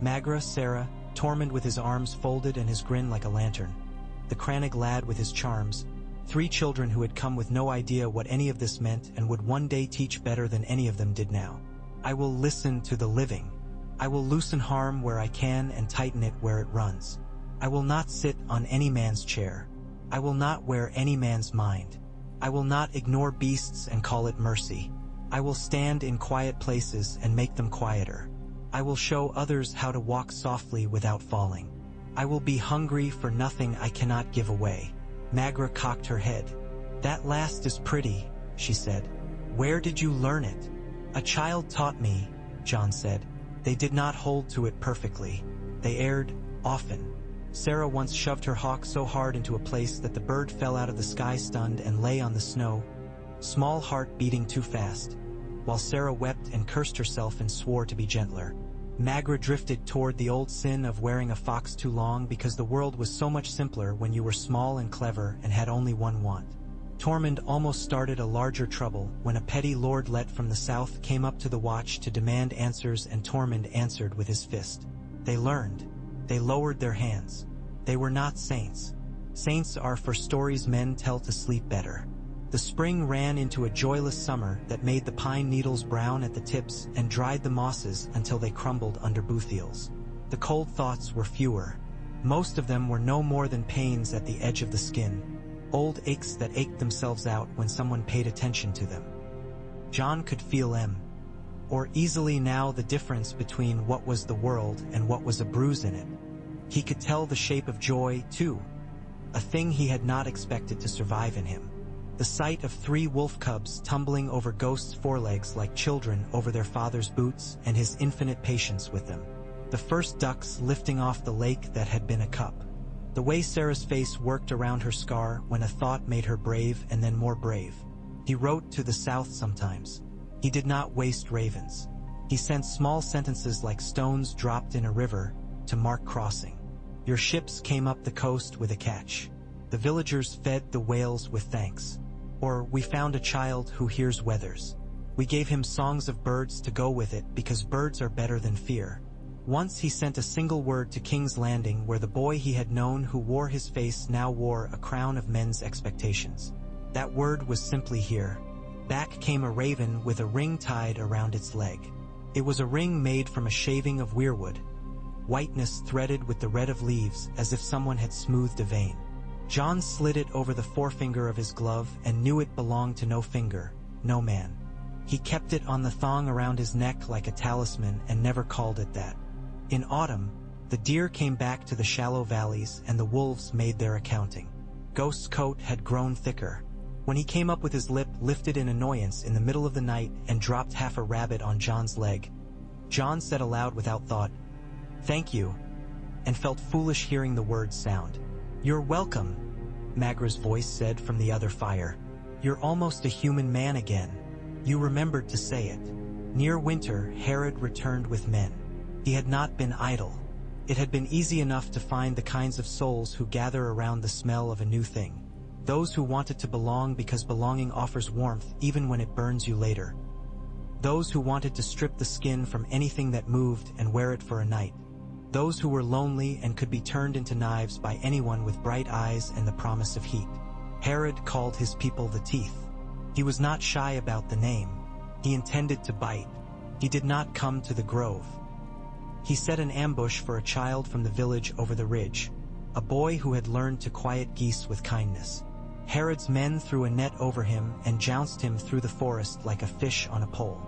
Magra, Sarah, Tormund with his arms folded and his grin like a lantern. The Crannig lad with his charms. 3 children who had come with no idea what any of this meant and would one day teach better than any of them did now. "I will listen to the living. I will loosen harm where I can and tighten it where it runs. I will not sit on any man's chair. I will not wear any man's mind. I will not ignore beasts and call it mercy. I will stand in quiet places and make them quieter. I will show others how to walk softly without falling. I will be hungry for nothing I cannot give away. Magra cocked her head. That last is pretty, she said. Where did you learn it? A child taught me, John said. They did not hold to it perfectly. They erred, often. Sarah once shoved her hawk so hard into a place that the bird fell out of the sky stunned and lay on the snow, small heart beating too fast. While Sarah wept and cursed herself and swore to be gentler, Magra drifted toward the old sin of wearing a fox too long because the world was so much simpler when you were small and clever and had only one want. Tormund almost started a larger trouble when a petty lordlet from the south came up to the watch to demand answers, and Tormund answered with his fist. They learned. They lowered their hands. They were not saints. Saints are for stories men tell to sleep better. The spring ran into a joyless summer that made the pine needles brown at the tips and dried the mosses until they crumbled under bootheels. The cold thoughts were fewer. Most of them were no more than pains at the edge of the skin, old aches that ached themselves out when someone paid attention to them. John could feel or easily now the difference between what was the world and what was a bruise in it. He could tell the shape of joy, too, a thing he had not expected to survive in him. The sight of 3 wolf cubs tumbling over Ghost's forelegs like children over their father's boots, and his infinite patience with them. The first ducks lifting off the lake that had been a cup. The way Sarah's face worked around her scar when a thought made her brave and then more brave. He wrote to the south sometimes. He did not waste ravens. He sent small sentences like stones dropped in a river to mark crossing. Your ships came up the coast with a catch. The villagers fed the whales with thanks. Or, we found a child who hears weathers. We gave him songs of birds to go with it because birds are better than fear. Once he sent a single word to King's Landing where the boy he had known who wore his face now wore a crown of men's expectations. That word was simply here. Back came a raven with a ring tied around its leg. It was a ring made from a shaving of weirwood, whiteness threaded with the red of leaves as if someone had smoothed a vein. John slid it over the forefinger of his glove and knew it belonged to no finger, no man. He kept it on the thong around his neck like a talisman and never called it that. In autumn, the deer came back to the shallow valleys and the wolves made their accounting. Ghost's coat had grown thicker. When he came up with his lip lifted in annoyance in the middle of the night and dropped half a rabbit on John's leg, John said aloud without thought, "Thank you," and felt foolish hearing the words sound. "You're welcome," Magra's voice said from the other fire. "You're almost a human man again. You remembered to say it." Near winter, Herod returned with men. He had not been idle. It had been easy enough to find the kinds of souls who gather around the smell of a new thing. Those who wanted to belong because belonging offers warmth even when it burns you later. Those who wanted to strip the skin from anything that moved and wear it for a night. Those who were lonely and could be turned into knives by anyone with bright eyes and the promise of heat. Herod called his people the Teeth. He was not shy about the name. He intended to bite. He did not come to the grove. He set an ambush for a child from the village over the ridge, a boy who had learned to quiet geese with kindness. Herod's men threw a net over him and jounced him through the forest like a fish on a pole.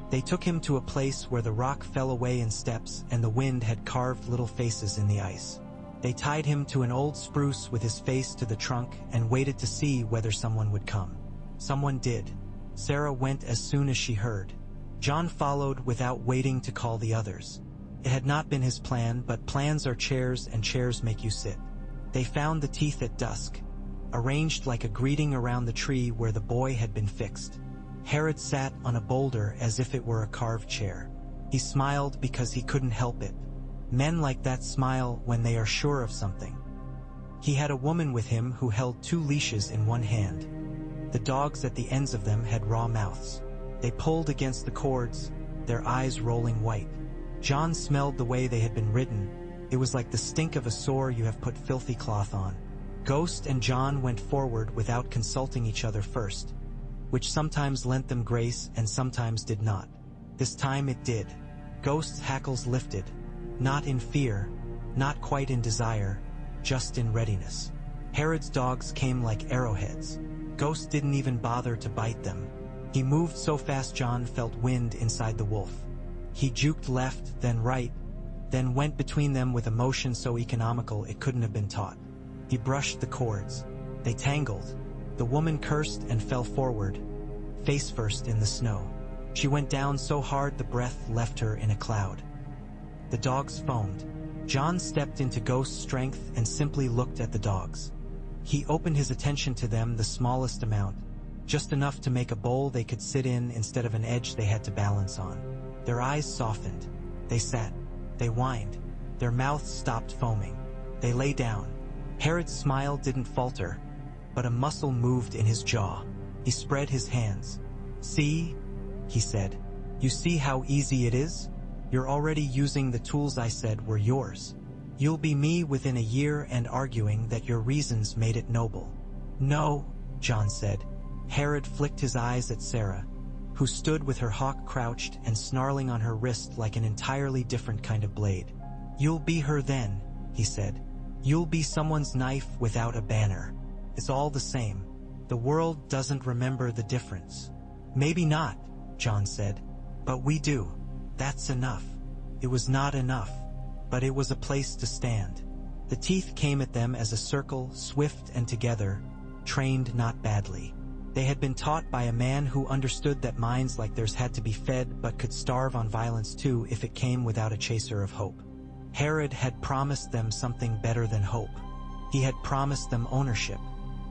They took him to a place where the rock fell away in steps and the wind had carved little faces in the ice. They tied him to an old spruce with his face to the trunk and waited to see whether someone would come. Someone did. Sarah went as soon as she heard. John followed without waiting to call the others. It had not been his plan, but plans are chairs and chairs make you sit. They found the teeth at dusk, arranged like a greeting around the tree where the boy had been fixed. Herod sat on a boulder as if it were a carved chair. He smiled because he couldn't help it. Men like that smile when they are sure of something. He had a woman with him who held 2 leashes in one hand. The dogs at the ends of them had raw mouths. They pulled against the cords, their eyes rolling white. John smelled the way they had been ridden. It was like the stink of a sore you have put filthy cloth on. Ghost and John went forward without consulting each other first, which sometimes lent them grace and sometimes did not. This time it did. Ghost's hackles lifted, not in fear, not quite in desire, just in readiness. Herod's dogs came like arrowheads. Ghost didn't even bother to bite them. He moved so fast John felt wind inside the wolf. He juked left, then right, then went between them with a motion so economical it couldn't have been taught. He brushed the cords. They tangled. The woman cursed and fell forward, face first in the snow. She went down so hard the breath left her in a cloud. The dogs foamed. John stepped into Ghost's strength and simply looked at the dogs. He opened his attention to them the smallest amount, just enough to make a bowl they could sit in instead of an edge they had to balance on. Their eyes softened. They sat. They whined. Their mouths stopped foaming. They lay down. Herod's smile didn't falter, but a muscle moved in his jaw. He spread his hands. "See?" he said. "You see how easy it is? You're already using the tools I said were yours. You'll be me within a year and arguing that your reasons made it noble." "No," John said. Herod flicked his eyes at Sarah, who stood with her hawk crouched and snarling on her wrist like an entirely different kind of blade. "You'll be her then," he said. "You'll be someone's knife without a banner. It's all the same. The world doesn't remember the difference." "Maybe not," John said. "But we do. That's enough." It was not enough, but it was a place to stand. The teeth came at them as a circle, swift and together, trained not badly. They had been taught by a man who understood that minds like theirs had to be fed but could starve on violence too if it came without a chaser of hope. Herod had promised them something better than hope. He had promised them ownership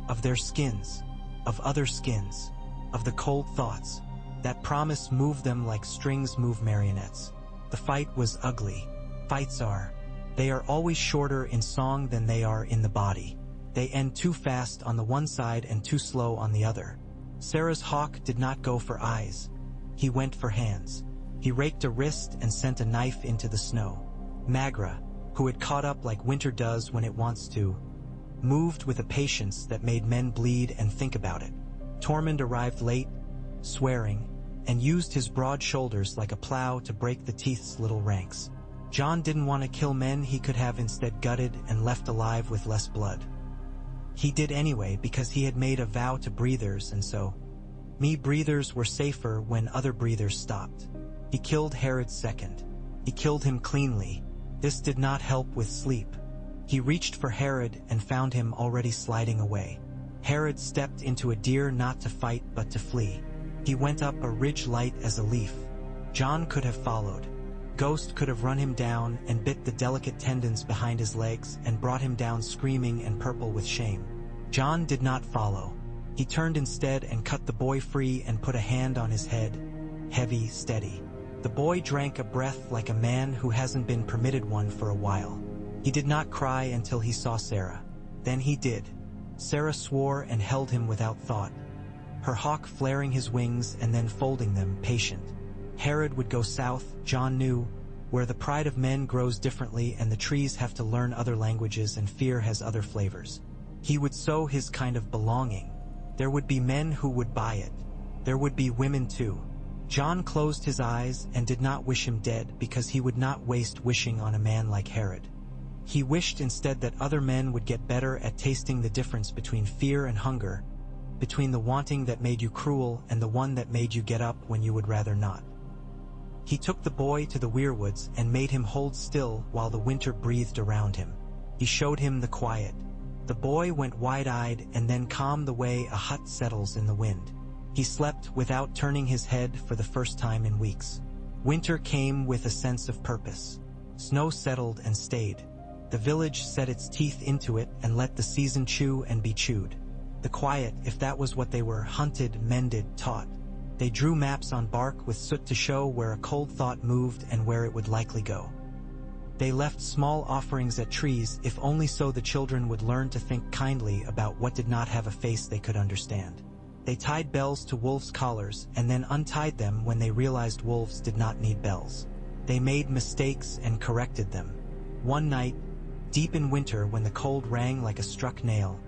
of their skins, of other skins, of the cold thoughts. That promise moved them like strings move marionettes. The fight was ugly. Fights are. They are always shorter in song than they are in the body. They end too fast on the one side and too slow on the other. Sarah's hawk did not go for eyes. He went for hands. He raked a wrist and sent a knife into the snow. Magra, who had caught up like winter does when it wants to, moved with a patience that made men bleed and think about it. Tormund arrived late, swearing, and used his broad shoulders like a plow to break the teeth's little ranks. John didn't want to kill men he could have instead gutted and left alive with less blood. He did anyway because he had made a vow to breathers, and so breathers were safer when other breathers stopped. He killed Herod second. He killed him cleanly. This did not help with sleep. He reached for Herod and found him already sliding away. Herod stepped into a deer not to fight but to flee. He went up a ridge light as a leaf. John could have followed. Ghost could have run him down and bit the delicate tendons behind his legs and brought him down screaming and purple with shame. John did not follow. He turned instead and cut the boy free and put a hand on his head. Heavy, steady. The boy drank a breath like a man who hasn't been permitted one for a while. He did not cry until he saw Sarah. Then he did. Sarah swore and held him without thought, her hawk flaring his wings and then folding them, patient. Herod would go south, John knew, where the pride of men grows differently and the trees have to learn other languages and fear has other flavors. He would sow his kind of belonging. There would be men who would buy it. There would be women too. John closed his eyes and did not wish him dead because he would not waste wishing on a man like Herod. He wished instead that other men would get better at tasting the difference between fear and hunger, between the wanting that made you cruel and the one that made you get up when you would rather not. He took the boy to the weirwoods and made him hold still while the winter breathed around him. He showed him the quiet. The boy went wide-eyed and then calm the way a hut settles in the wind. He slept without turning his head for the first time in weeks. Winter came with a sense of purpose. Snow settled and stayed. The village set its teeth into it and let the season chew and be chewed. The quiet, if that was what they were, hunted, mended, taught. They drew maps on bark with soot to show where a cold thought moved and where it would likely go. They left small offerings at trees, if only so the children would learn to think kindly about what did not have a face they could understand. They tied bells to wolves' collars and then untied them when they realized wolves did not need bells. They made mistakes and corrected them. One night, deep in winter when the cold rang like a struck nail,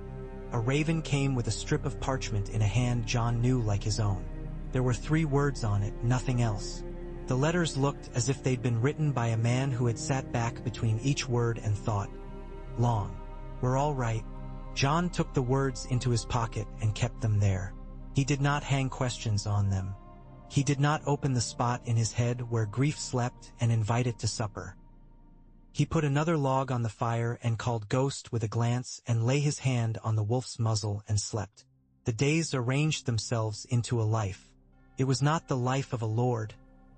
a raven came with a strip of parchment in a hand John knew like his own. There were 3 words on it, nothing else. The letters looked as if they'd been written by a man who had sat back between each word and thought long. "We're all right. John took the words into his pocket and kept them there. He did not hang questions on them. He did not open the spot in his head where grief slept and invite it to supper. He put another log on the fire and called Ghost with a glance and lay his hand on the wolf's muzzle and slept. The days arranged themselves into a life. It was not the life of a lord,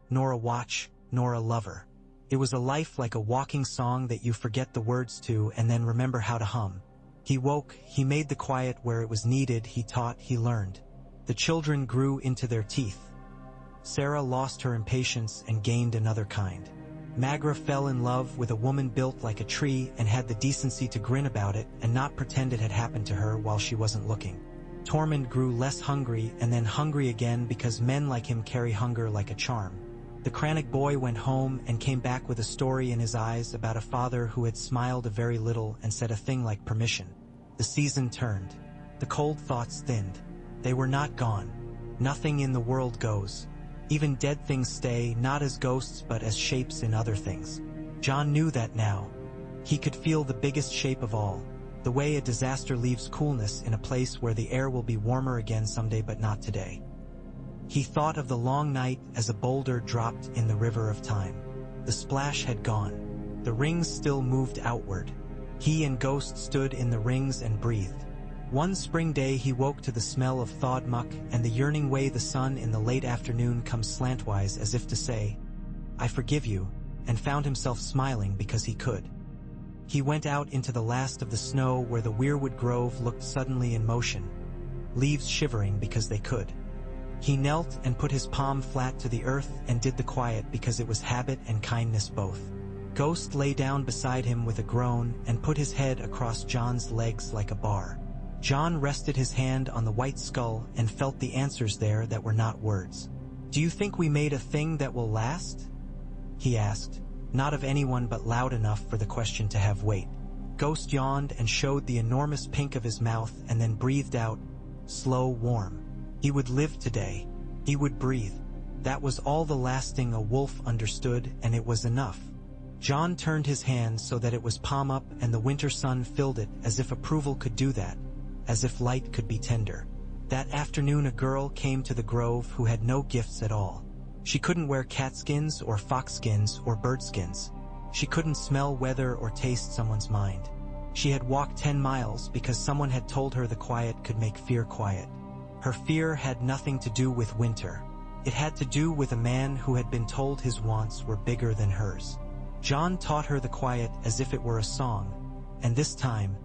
nor a watch, nor a lover. It was a life like a walking song that you forget the words to and then remember how to hum. He woke, he made the quiet where it was needed, he taught, he learned. The children grew into their teeth. Sarah lost her impatience and gained another kind. Magra fell in love with a woman built like a tree and had the decency to grin about it and not pretend it had happened to her while she wasn't looking. Tormund grew less hungry and then hungry again because men like him carry hunger like a charm. The Crannock boy went home and came back with a story in his eyes about a father who had smiled a very little and said a thing like permission. The season turned. The cold thoughts thinned. They were not gone. Nothing in the world goes. Even dead things stay, not as ghosts but as shapes in other things. John knew that now. He could feel the biggest shape of all, the way a disaster leaves coolness in a place where the air will be warmer again someday but not today. He thought of the long night as a boulder dropped in the river of time. The splash had gone. The rings still moved outward. He and Ghost stood in the rings and breathed. One spring day he woke to the smell of thawed muck and the yearning way the sun in the late afternoon comes slantwise as if to say, "I forgive you," and found himself smiling because he could. He went out into the last of the snow where the weirwood grove looked suddenly in motion, leaves shivering because they could. He knelt and put his palm flat to the earth and did the quiet because it was habit and kindness both. Ghost lay down beside him with a groan and put his head across John's legs like a bar. John rested his hand on the white skull and felt the answers there that were not words. "Do you think we made a thing that will last?" he asked, not of anyone but loud enough for the question to have weight. Ghost yawned and showed the enormous pink of his mouth and then breathed out, slow, warm. He would live today. He would breathe. That was all the lasting a wolf understood, and it was enough. John turned his hand so that it was palm up and the winter sun filled it as if approval could do that, as if light could be tender. That afternoon a girl came to the grove who had no gifts at all. She couldn't wear catskins or foxskins or birdskins. She couldn't smell weather or taste someone's mind. She had walked 10 miles because someone had told her the quiet could make fear quiet. Her fear had nothing to do with winter. It had to do with a man who had been told his wants were bigger than hers. John taught her the quiet as if it were a song, and this time,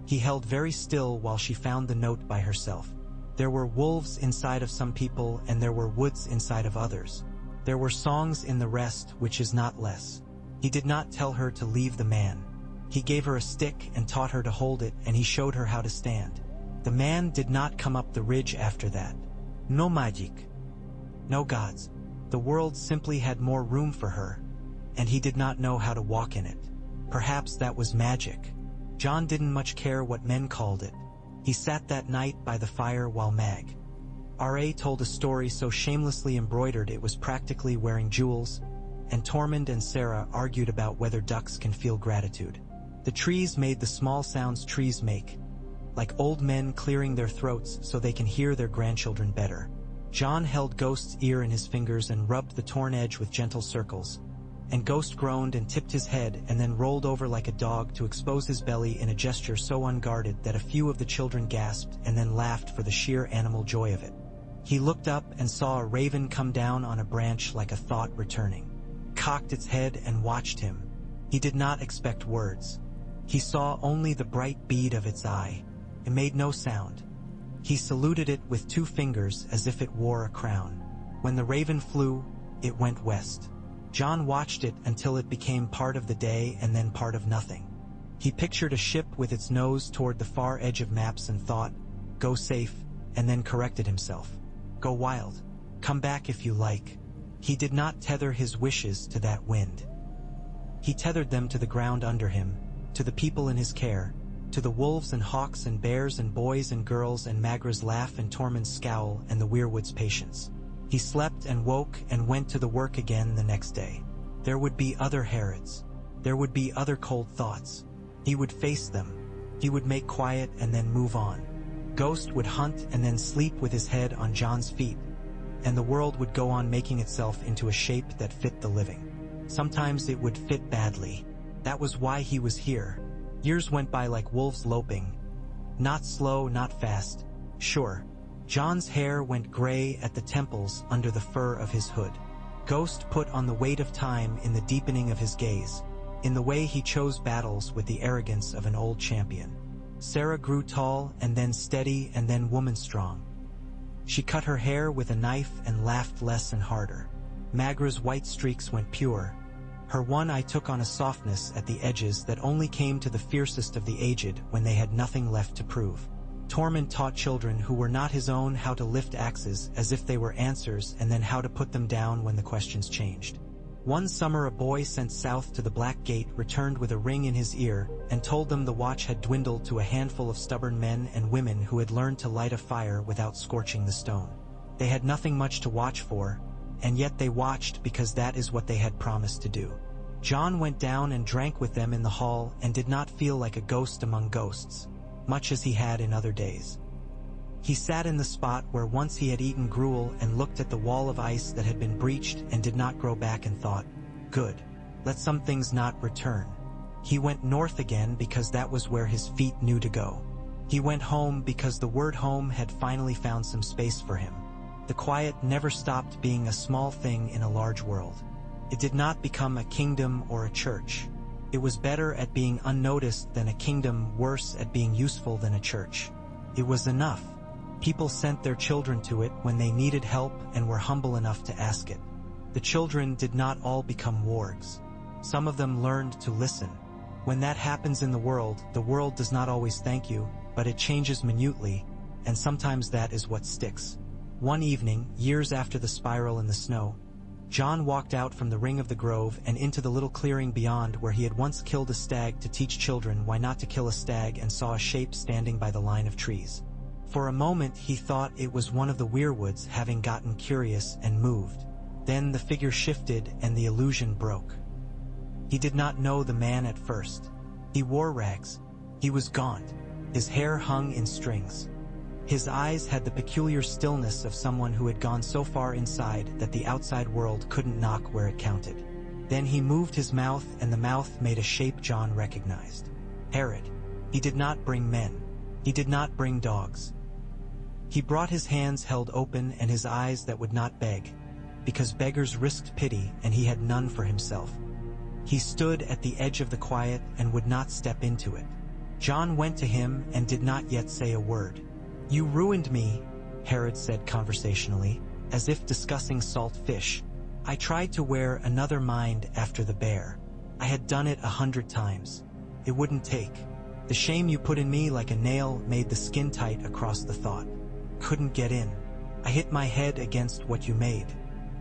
he held very still while she found the note by herself. There were wolves inside of some people and there were woods inside of others. There were songs in the rest, which is not less. He did not tell her to leave the man. He gave her a stick and taught her to hold it, and he showed her how to stand. The man did not come up the ridge after that. No magic. No gods. The world simply had more room for her, and he did not know how to walk in it. Perhaps that was magic. John didn't much care what men called it. He sat that night by the fire while Mag R.A. told a story so shamelessly embroidered it was practically wearing jewels, and Tormund and Sarah argued about whether ducks can feel gratitude. The trees made the small sounds trees make, like old men clearing their throats so they can hear their grandchildren better. John held Ghost's ear in his fingers and rubbed the torn edge with gentle circles, and Ghost groaned and tipped his head and then rolled over like a dog to expose his belly in a gesture so unguarded that a few of the children gasped and then laughed for the sheer animal joy of it. He looked up and saw a raven come down on a branch like a thought returning, cocked its head and watched him. He did not expect words. He saw only the bright bead of its eye. It made no sound. He saluted it with 2 fingers as if it wore a crown. When the raven flew, it went west. John watched it until it became part of the day and then part of nothing. He pictured a ship with its nose toward the far edge of maps and thought, go safe, and then corrected himself. Go wild. Come back if you like. He did not tether his wishes to that wind. He tethered them to the ground under him, to the people in his care, to the wolves and hawks and bears and boys and girls and Magra's laugh and Tormund's scowl and the weirwood's patience. He slept and woke and went to the work again the next day. There would be other Herods. There would be other cold thoughts. He would face them. He would make quiet and then move on. Ghost would hunt and then sleep with his head on John's feet, and the world would go on making itself into a shape that fit the living. Sometimes it would fit badly. That was why he was here. Years went by like wolves loping. Not slow, not fast. Sure. John's hair went gray at the temples under the fur of his hood. Ghost put on the weight of time in the deepening of his gaze, in the way he chose battles with the arrogance of an old champion. Sarah grew tall and then steady and then woman-strong. She cut her hair with a knife and laughed less and harder. Magra's white streaks went pure. Her one eye took on a softness at the edges that only came to the fiercest of the aged when they had nothing left to prove. Tormund taught children who were not his own how to lift axes as if they were answers and then how to put them down when the questions changed. One summer a boy sent south to the Black Gate returned with a ring in his ear and told them the watch had dwindled to a handful of stubborn men and women who had learned to light a fire without scorching the stone. They had nothing much to watch for, and yet they watched because that is what they had promised to do. John went down and drank with them in the hall and did not feel like a ghost among ghosts, much as he had in other days. He sat in the spot where once he had eaten gruel and looked at the wall of ice that had been breached and did not grow back and thought, good, let some things not return. He went north again because that was where his feet knew to go. He went home because the word home had finally found some space for him. The quiet never stopped being a small thing in a large world. It did not become a kingdom or a church. It was better at being unnoticed than a kingdom, worse at being useful than a church. It was enough. People sent their children to it when they needed help and were humble enough to ask it. The children did not all become wargs. Some of them learned to listen. When that happens in the world does not always thank you, but it changes minutely, and sometimes that is what sticks. One evening, years after the spiral in the snow, John walked out from the ring of the grove and into the little clearing beyond where he had once killed a stag to teach children why not to kill a stag and saw a shape standing by the line of trees. For a moment he thought it was one of the weirwoods having gotten curious and moved. Then the figure shifted and the illusion broke. He did not know the man at first. He wore rags. He was gaunt. His hair hung in strings. His eyes had the peculiar stillness of someone who had gone so far inside that the outside world couldn't knock where it counted. Then he moved his mouth and the mouth made a shape John recognized. Herod. He did not bring men. He did not bring dogs. He brought his hands held open and his eyes that would not beg, because beggars risked pity and he had none for himself. He stood at the edge of the quiet and would not step into it. John went to him and did not yet say a word. You ruined me, Herod said conversationally, as if discussing salt fish. I tried to wear another mind after the bear. I had done it 100 times. It wouldn't take. The shame you put in me like a nail made the skin tight across the thought. Couldn't get in. I hit my head against what you made.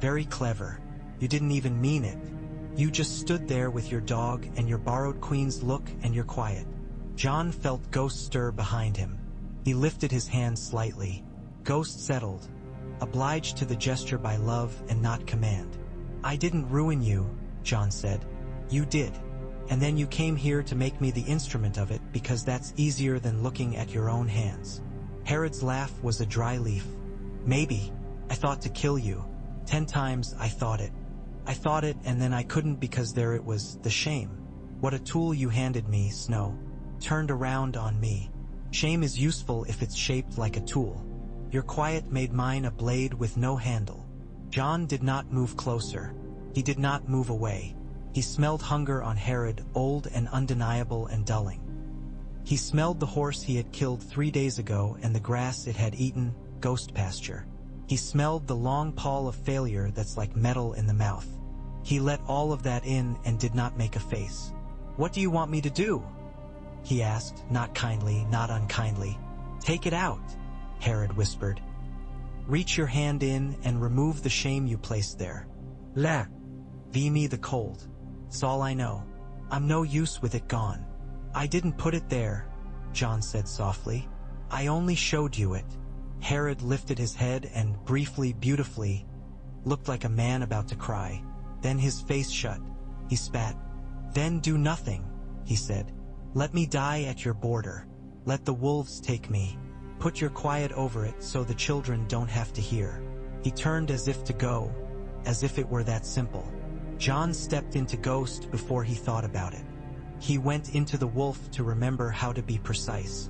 Very clever. You didn't even mean it. You just stood there with your dog and your borrowed queen's look and your quiet. John felt Ghost stir behind him. He lifted his hand slightly. Ghost settled, obliged to the gesture by love and not command. I didn't ruin you, John said. You did. And then you came here to make me the instrument of it because that's easier than looking at your own hands. Herod's laugh was a dry leaf. Maybe. I thought to kill you. 10 times I thought it. I thought it and then I couldn't because there it was, the shame. What a tool you handed me, Snow. Turned around on me. Shame is useful if it's shaped like a tool. Your quiet made mine a blade with no handle. John did not move closer. He did not move away. He smelled hunger on Herod, old and undeniable and dulling. He smelled the horse he had killed 3 days ago and the grass it had eaten, ghost pasture. He smelled the long pall of failure that's like metal in the mouth. He let all of that in and did not make a face. What do you want me to do? He asked, not kindly, not unkindly. Take it out, Herod whispered. Reach your hand in and remove the shame you placed there. La. Vie me the cold. It's all I know. I'm no use with it gone. I didn't put it there, John said softly. I only showed you it. Herod lifted his head and briefly, beautifully, looked like a man about to cry. Then his face shut. He spat. Then do nothing, he said. Let me die at your border. Let the wolves take me. Put your quiet over it so the children don't have to hear." He turned as if to go, as if it were that simple. John stepped into Ghost before he thought about it. He went into the wolf to remember how to be precise.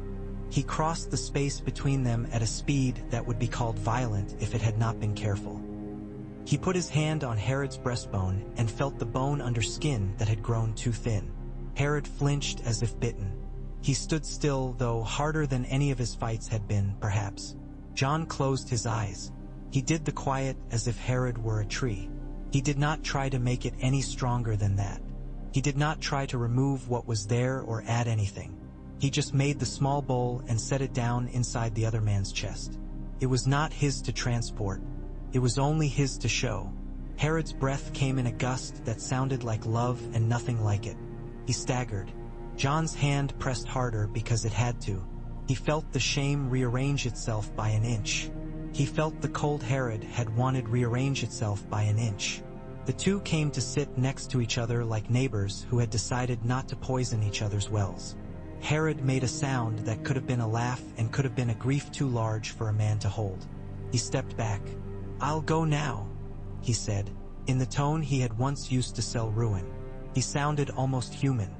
He crossed the space between them at a speed that would be called violent if it had not been careful. He put his hand on Herod's breastbone and felt the bone under skin that had grown too thin. Herod flinched as if bitten. He stood still, though harder than any of his fights had been, perhaps. John closed his eyes. He did the quiet as if Herod were a tree. He did not try to make it any stronger than that. He did not try to remove what was there or add anything. He just made the small bowl and set it down inside the other man's chest. It was not his to transport. It was only his to show. Herod's breath came in a gust that sounded like love and nothing like it. He staggered. John's hand pressed harder because it had to. He felt the shame rearrange itself by an inch. He felt the cold Herod had wanted rearrange itself by an inch. The two came to sit next to each other like neighbors who had decided not to poison each other's wells. Herod made a sound that could have been a laugh and could have been a grief too large for a man to hold. He stepped back. "I'll go now," he said, in the tone he had once used to sell ruin. He sounded almost human.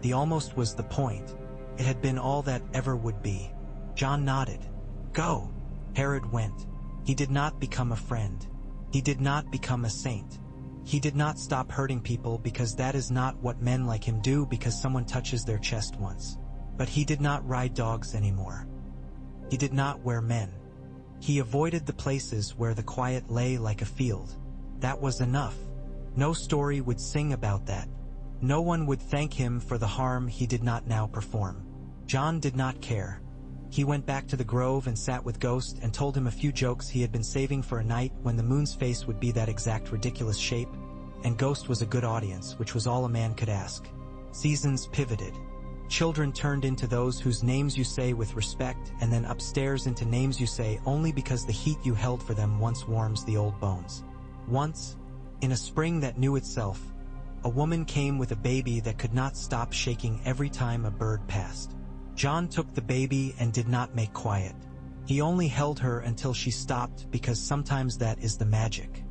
The almost was the point. It had been all that ever would be. John nodded. "Go." Herod went. He did not become a friend. He did not become a saint. He did not stop hurting people because that is not what men like him do because someone touches their chest once. But he did not ride dogs anymore. He did not wear men. He avoided the places where the quiet lay like a field. That was enough. No story would sing about that. No one would thank him for the harm he did not now perform. John did not care. He went back to the grove and sat with Ghost and told him a few jokes he had been saving for a night when the moon's face would be that exact ridiculous shape, and Ghost was a good audience, which was all a man could ask. Seasons pivoted. Children turned into those whose names you say with respect, and then upstairs into names you say only because the heat you held for them once warms the old bones. Once, in a spring that knew itself, a woman came with a baby that could not stop shaking every time a bird passed. John took the baby and did not make quiet. He only held her until she stopped because sometimes that is the magic.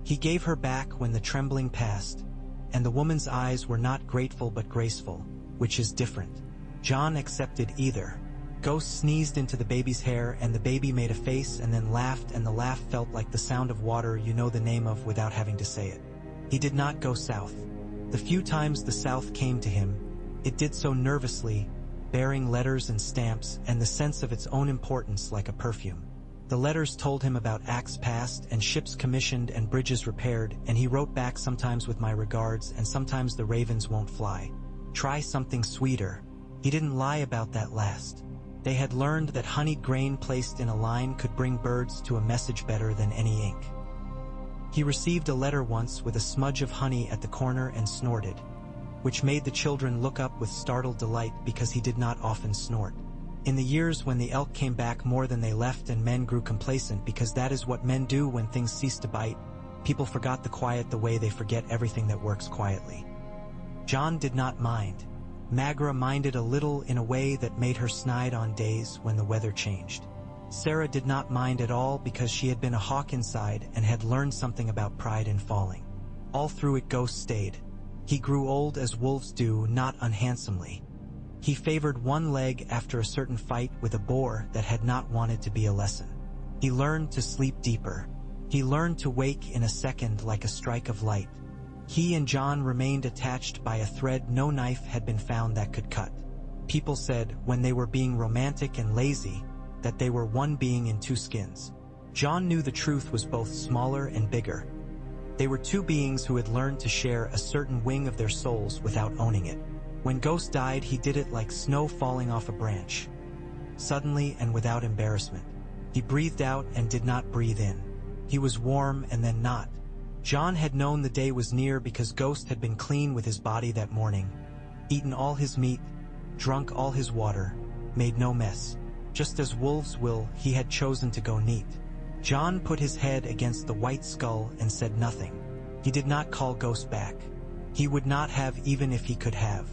He gave her back when the trembling passed, and the woman's eyes were not grateful but graceful, which is different. John accepted either. Ghost sneezed into the baby's hair and the baby made a face and then laughed, and the laugh felt like the sound of water you know the name of without having to say it. He did not go south. The few times the South came to him, it did so nervously, bearing letters and stamps and the sense of its own importance like a perfume. The letters told him about acts passed and ships commissioned and bridges repaired, and he wrote back sometimes with my regards and sometimes the ravens won't fly. Try something sweeter. He didn't lie about that last. They had learned that honeyed grain placed in a line could bring birds to a message better than any ink. He received a letter once with a smudge of honey at the corner and snorted, which made the children look up with startled delight because he did not often snort. In the years when the elk came back more than they left and men grew complacent because that is what men do when things cease to bite, people forgot the quiet the way they forget everything that works quietly. John did not mind. Magra minded a little in a way that made her snide on days when the weather changed. Sarah did not mind at all because she had been a hawk inside and had learned something about pride in falling. All through it Ghost stayed. He grew old as wolves do, not unhandsomely. He favored one leg after a certain fight with a boar that had not wanted to be a lesson. He learned to sleep deeper. He learned to wake in a second like a strike of light. He and John remained attached by a thread no knife had been found that could cut. People said, when they were being romantic and lazy, that they were one being in two skins. John knew the truth was both smaller and bigger. They were two beings who had learned to share a certain wing of their souls without owning it. When Ghost died, he did it like snow falling off a branch. Suddenly and without embarrassment. He breathed out and did not breathe in. He was warm and then not. John had known the day was near because Ghost had been clean with his body that morning, eaten all his meat, drunk all his water, made no mess. Just as wolves will, he had chosen to go neat. John put his head against the white skull and said nothing. He did not call Ghost back. He would not have even if he could have.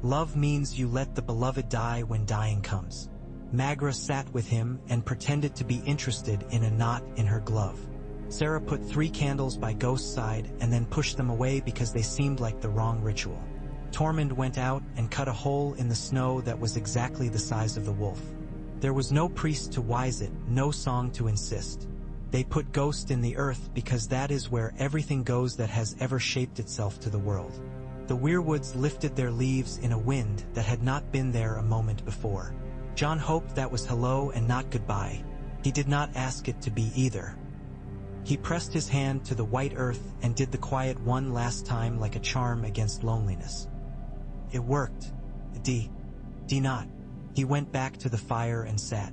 Love means you let the beloved die when dying comes. Magra sat with him and pretended to be interested in a knot in her glove. Sarah put 3 candles by Ghost's side and then pushed them away because they seemed like the wrong ritual. Tormund went out and cut a hole in the snow that was exactly the size of the wolf. There was no priest to wise it, no song to insist. They put Ghost in the earth because that is where everything goes that has ever shaped itself to the world. The weirwoods lifted their leaves in a wind that had not been there a moment before. Jon hoped that was hello and not goodbye. He did not ask it to be either. He pressed his hand to the white earth and did the quiet one last time like a charm against loneliness. It worked. Not. He went back to the fire and sat.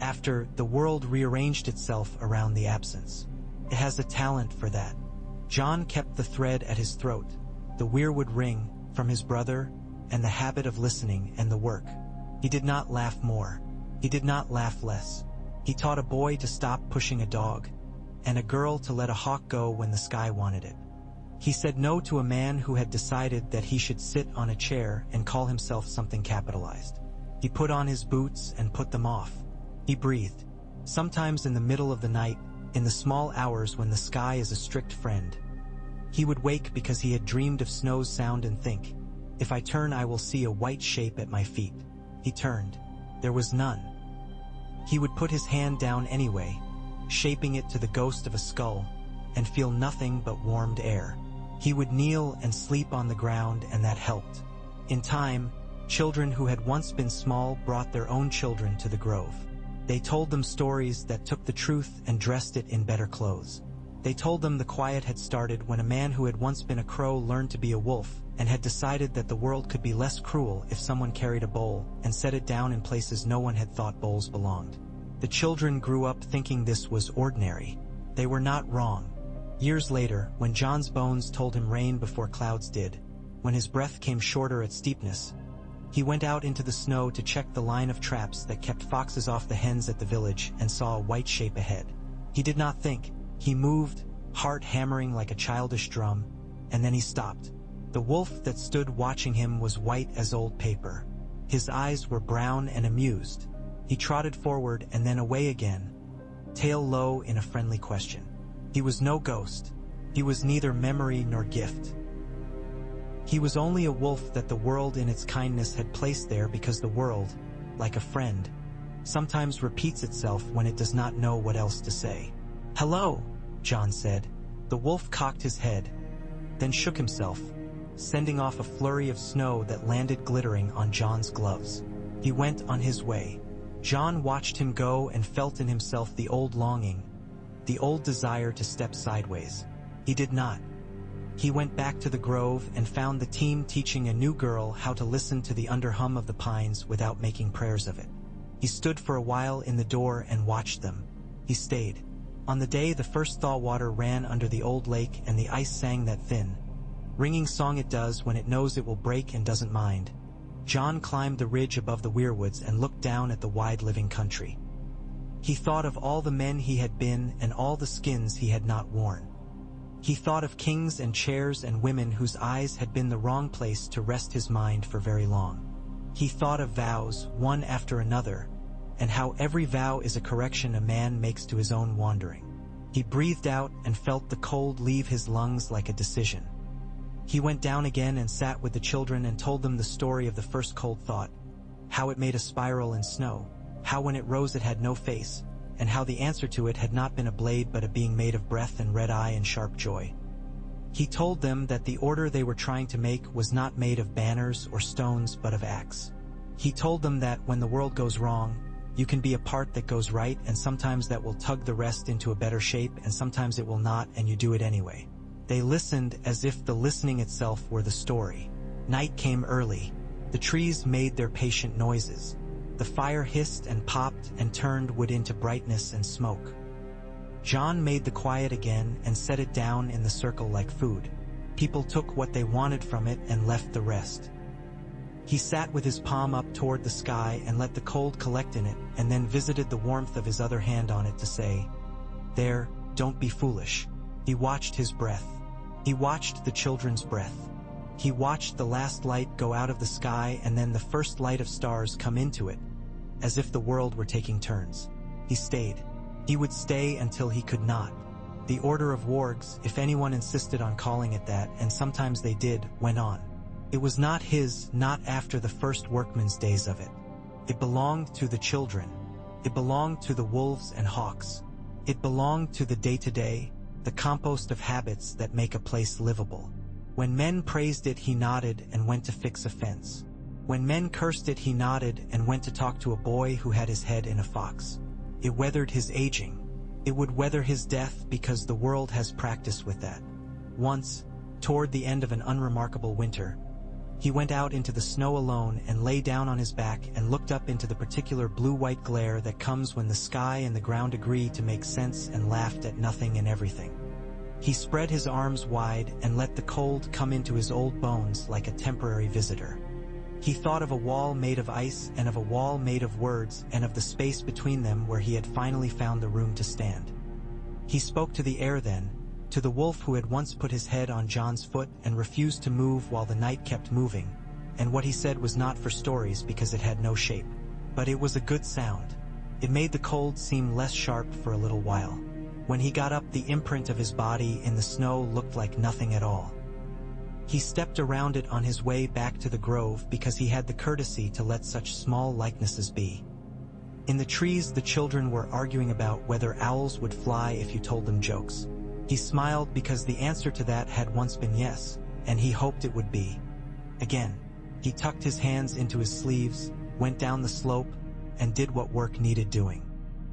After, the world rearranged itself around the absence. It has a talent for that. Jon kept the thread at his throat, the weirwood ring, from his brother, and the habit of listening and the work. He did not laugh more. He did not laugh less. He taught a boy to stop pushing a dog, and a girl to let a hawk go when the sky wanted it. He said no to a man who had decided that he should sit on a chair and call himself something capitalized. He put on his boots and put them off. He breathed. Sometimes in the middle of the night, in the small hours when the sky is a strict friend. He would wake because he had dreamed of snow's sound and think, if I turn I will see a white shape at my feet. He turned. There was none. He would put his hand down anyway, shaping it to the ghost of a skull, and feel nothing but warmed air. He would kneel and sleep on the ground, and that helped. In time, children who had once been small brought their own children to the grove. They told them stories that took the truth and dressed it in better clothes. They told them the quiet had started when a man who had once been a crow learned to be a wolf, and had decided that the world could be less cruel if someone carried a bowl and set it down in places no one had thought bowls belonged. The children grew up thinking this was ordinary. They were not wrong. Years later, when Jon's bones told him rain before clouds did, when his breath came shorter at steepness, he went out into the snow to check the line of traps that kept foxes off the hens at the village and saw a white shape ahead. He did not think. He moved, heart hammering like a childish drum, and then he stopped. The wolf that stood watching him was white as old paper. His eyes were brown and amused. He trotted forward and then away again, tail low in a friendly question. He was no ghost. He was neither memory nor gift. He was only a wolf that the world in its kindness had placed there because the world, like a friend, sometimes repeats itself when it does not know what else to say. "Hello," Jon said. The wolf cocked his head, then shook himself, sending off a flurry of snow that landed glittering on Jon's gloves. He went on his way. Jon watched him go and felt in himself the old longing, the old desire to step sideways. He did not. He went back to the grove and found the team teaching a new girl how to listen to the underhum of the pines without making prayers of it. He stood for a while in the door and watched them. He stayed. On the day the first thaw water ran under the old lake and the ice sang that thin, ringing song it does when it knows it will break and doesn't mind, Jon climbed the ridge above the weirwoods and looked down at the wide living country. He thought of all the men he had been and all the skins he had not worn. He thought of kings and chairs and women whose eyes had been the wrong place to rest his mind for very long. He thought of vows, one after another, and how every vow is a correction a man makes to his own wandering. He breathed out and felt the cold leave his lungs like a decision. He went down again and sat with the children and told them the story of the first cold thought, how it made a spiral in snow, how when it rose it had no face, and how the answer to it had not been a blade but a being made of breath and red eye and sharp joy. He told them that the order they were trying to make was not made of banners or stones but of acts. He told them that when the world goes wrong, you can be a part that goes right, and sometimes that will tug the rest into a better shape, and sometimes it will not, and you do it anyway. They listened as if the listening itself were the story. Night came early. The trees made their patient noises. The fire hissed and popped and turned wood into brightness and smoke. Jon made the quiet again and set it down in the circle like food. People took what they wanted from it and left the rest. He sat with his palm up toward the sky and let the cold collect in it, and then visited the warmth of his other hand on it to say, "There, don't be foolish." He watched his breath. He watched the children's breath. He watched the last light go out of the sky and then the first light of stars come into it, as if the world were taking turns. He stayed. He would stay until he could not. The Order of Wargs, if anyone insisted on calling it that, and sometimes they did, went on. It was not his, not after the first workman's days of it. It belonged to the children. It belonged to the wolves and hawks. It belonged to the day-to-day, the compost of habits that make a place livable. When men praised it, he nodded and went to fix a fence. When men cursed it, he nodded and went to talk to a boy who had his head in a fox. It weathered his aging. It would weather his death because the world has practiced with that. Once, toward the end of an unremarkable winter, he went out into the snow alone and lay down on his back and looked up into the particular blue-white glare that comes when the sky and the ground agree to make sense, and laughed at nothing and everything. He spread his arms wide and let the cold come into his old bones like a temporary visitor. He thought of a wall made of ice and of a wall made of words and of the space between them where he had finally found the room to stand. He spoke to the air then, to the wolf who had once put his head on John's foot and refused to move while the night kept moving, and what he said was not for stories because it had no shape. But it was a good sound. It made the cold seem less sharp for a little while. When he got up, the imprint of his body in the snow looked like nothing at all. He stepped around it on his way back to the grove because he had the courtesy to let such small likenesses be. In the trees, the children were arguing about whether owls would fly if you told them jokes. He smiled because the answer to that had once been yes, and he hoped it would be. Again, he tucked his hands into his sleeves, went down the slope, and did what work needed doing.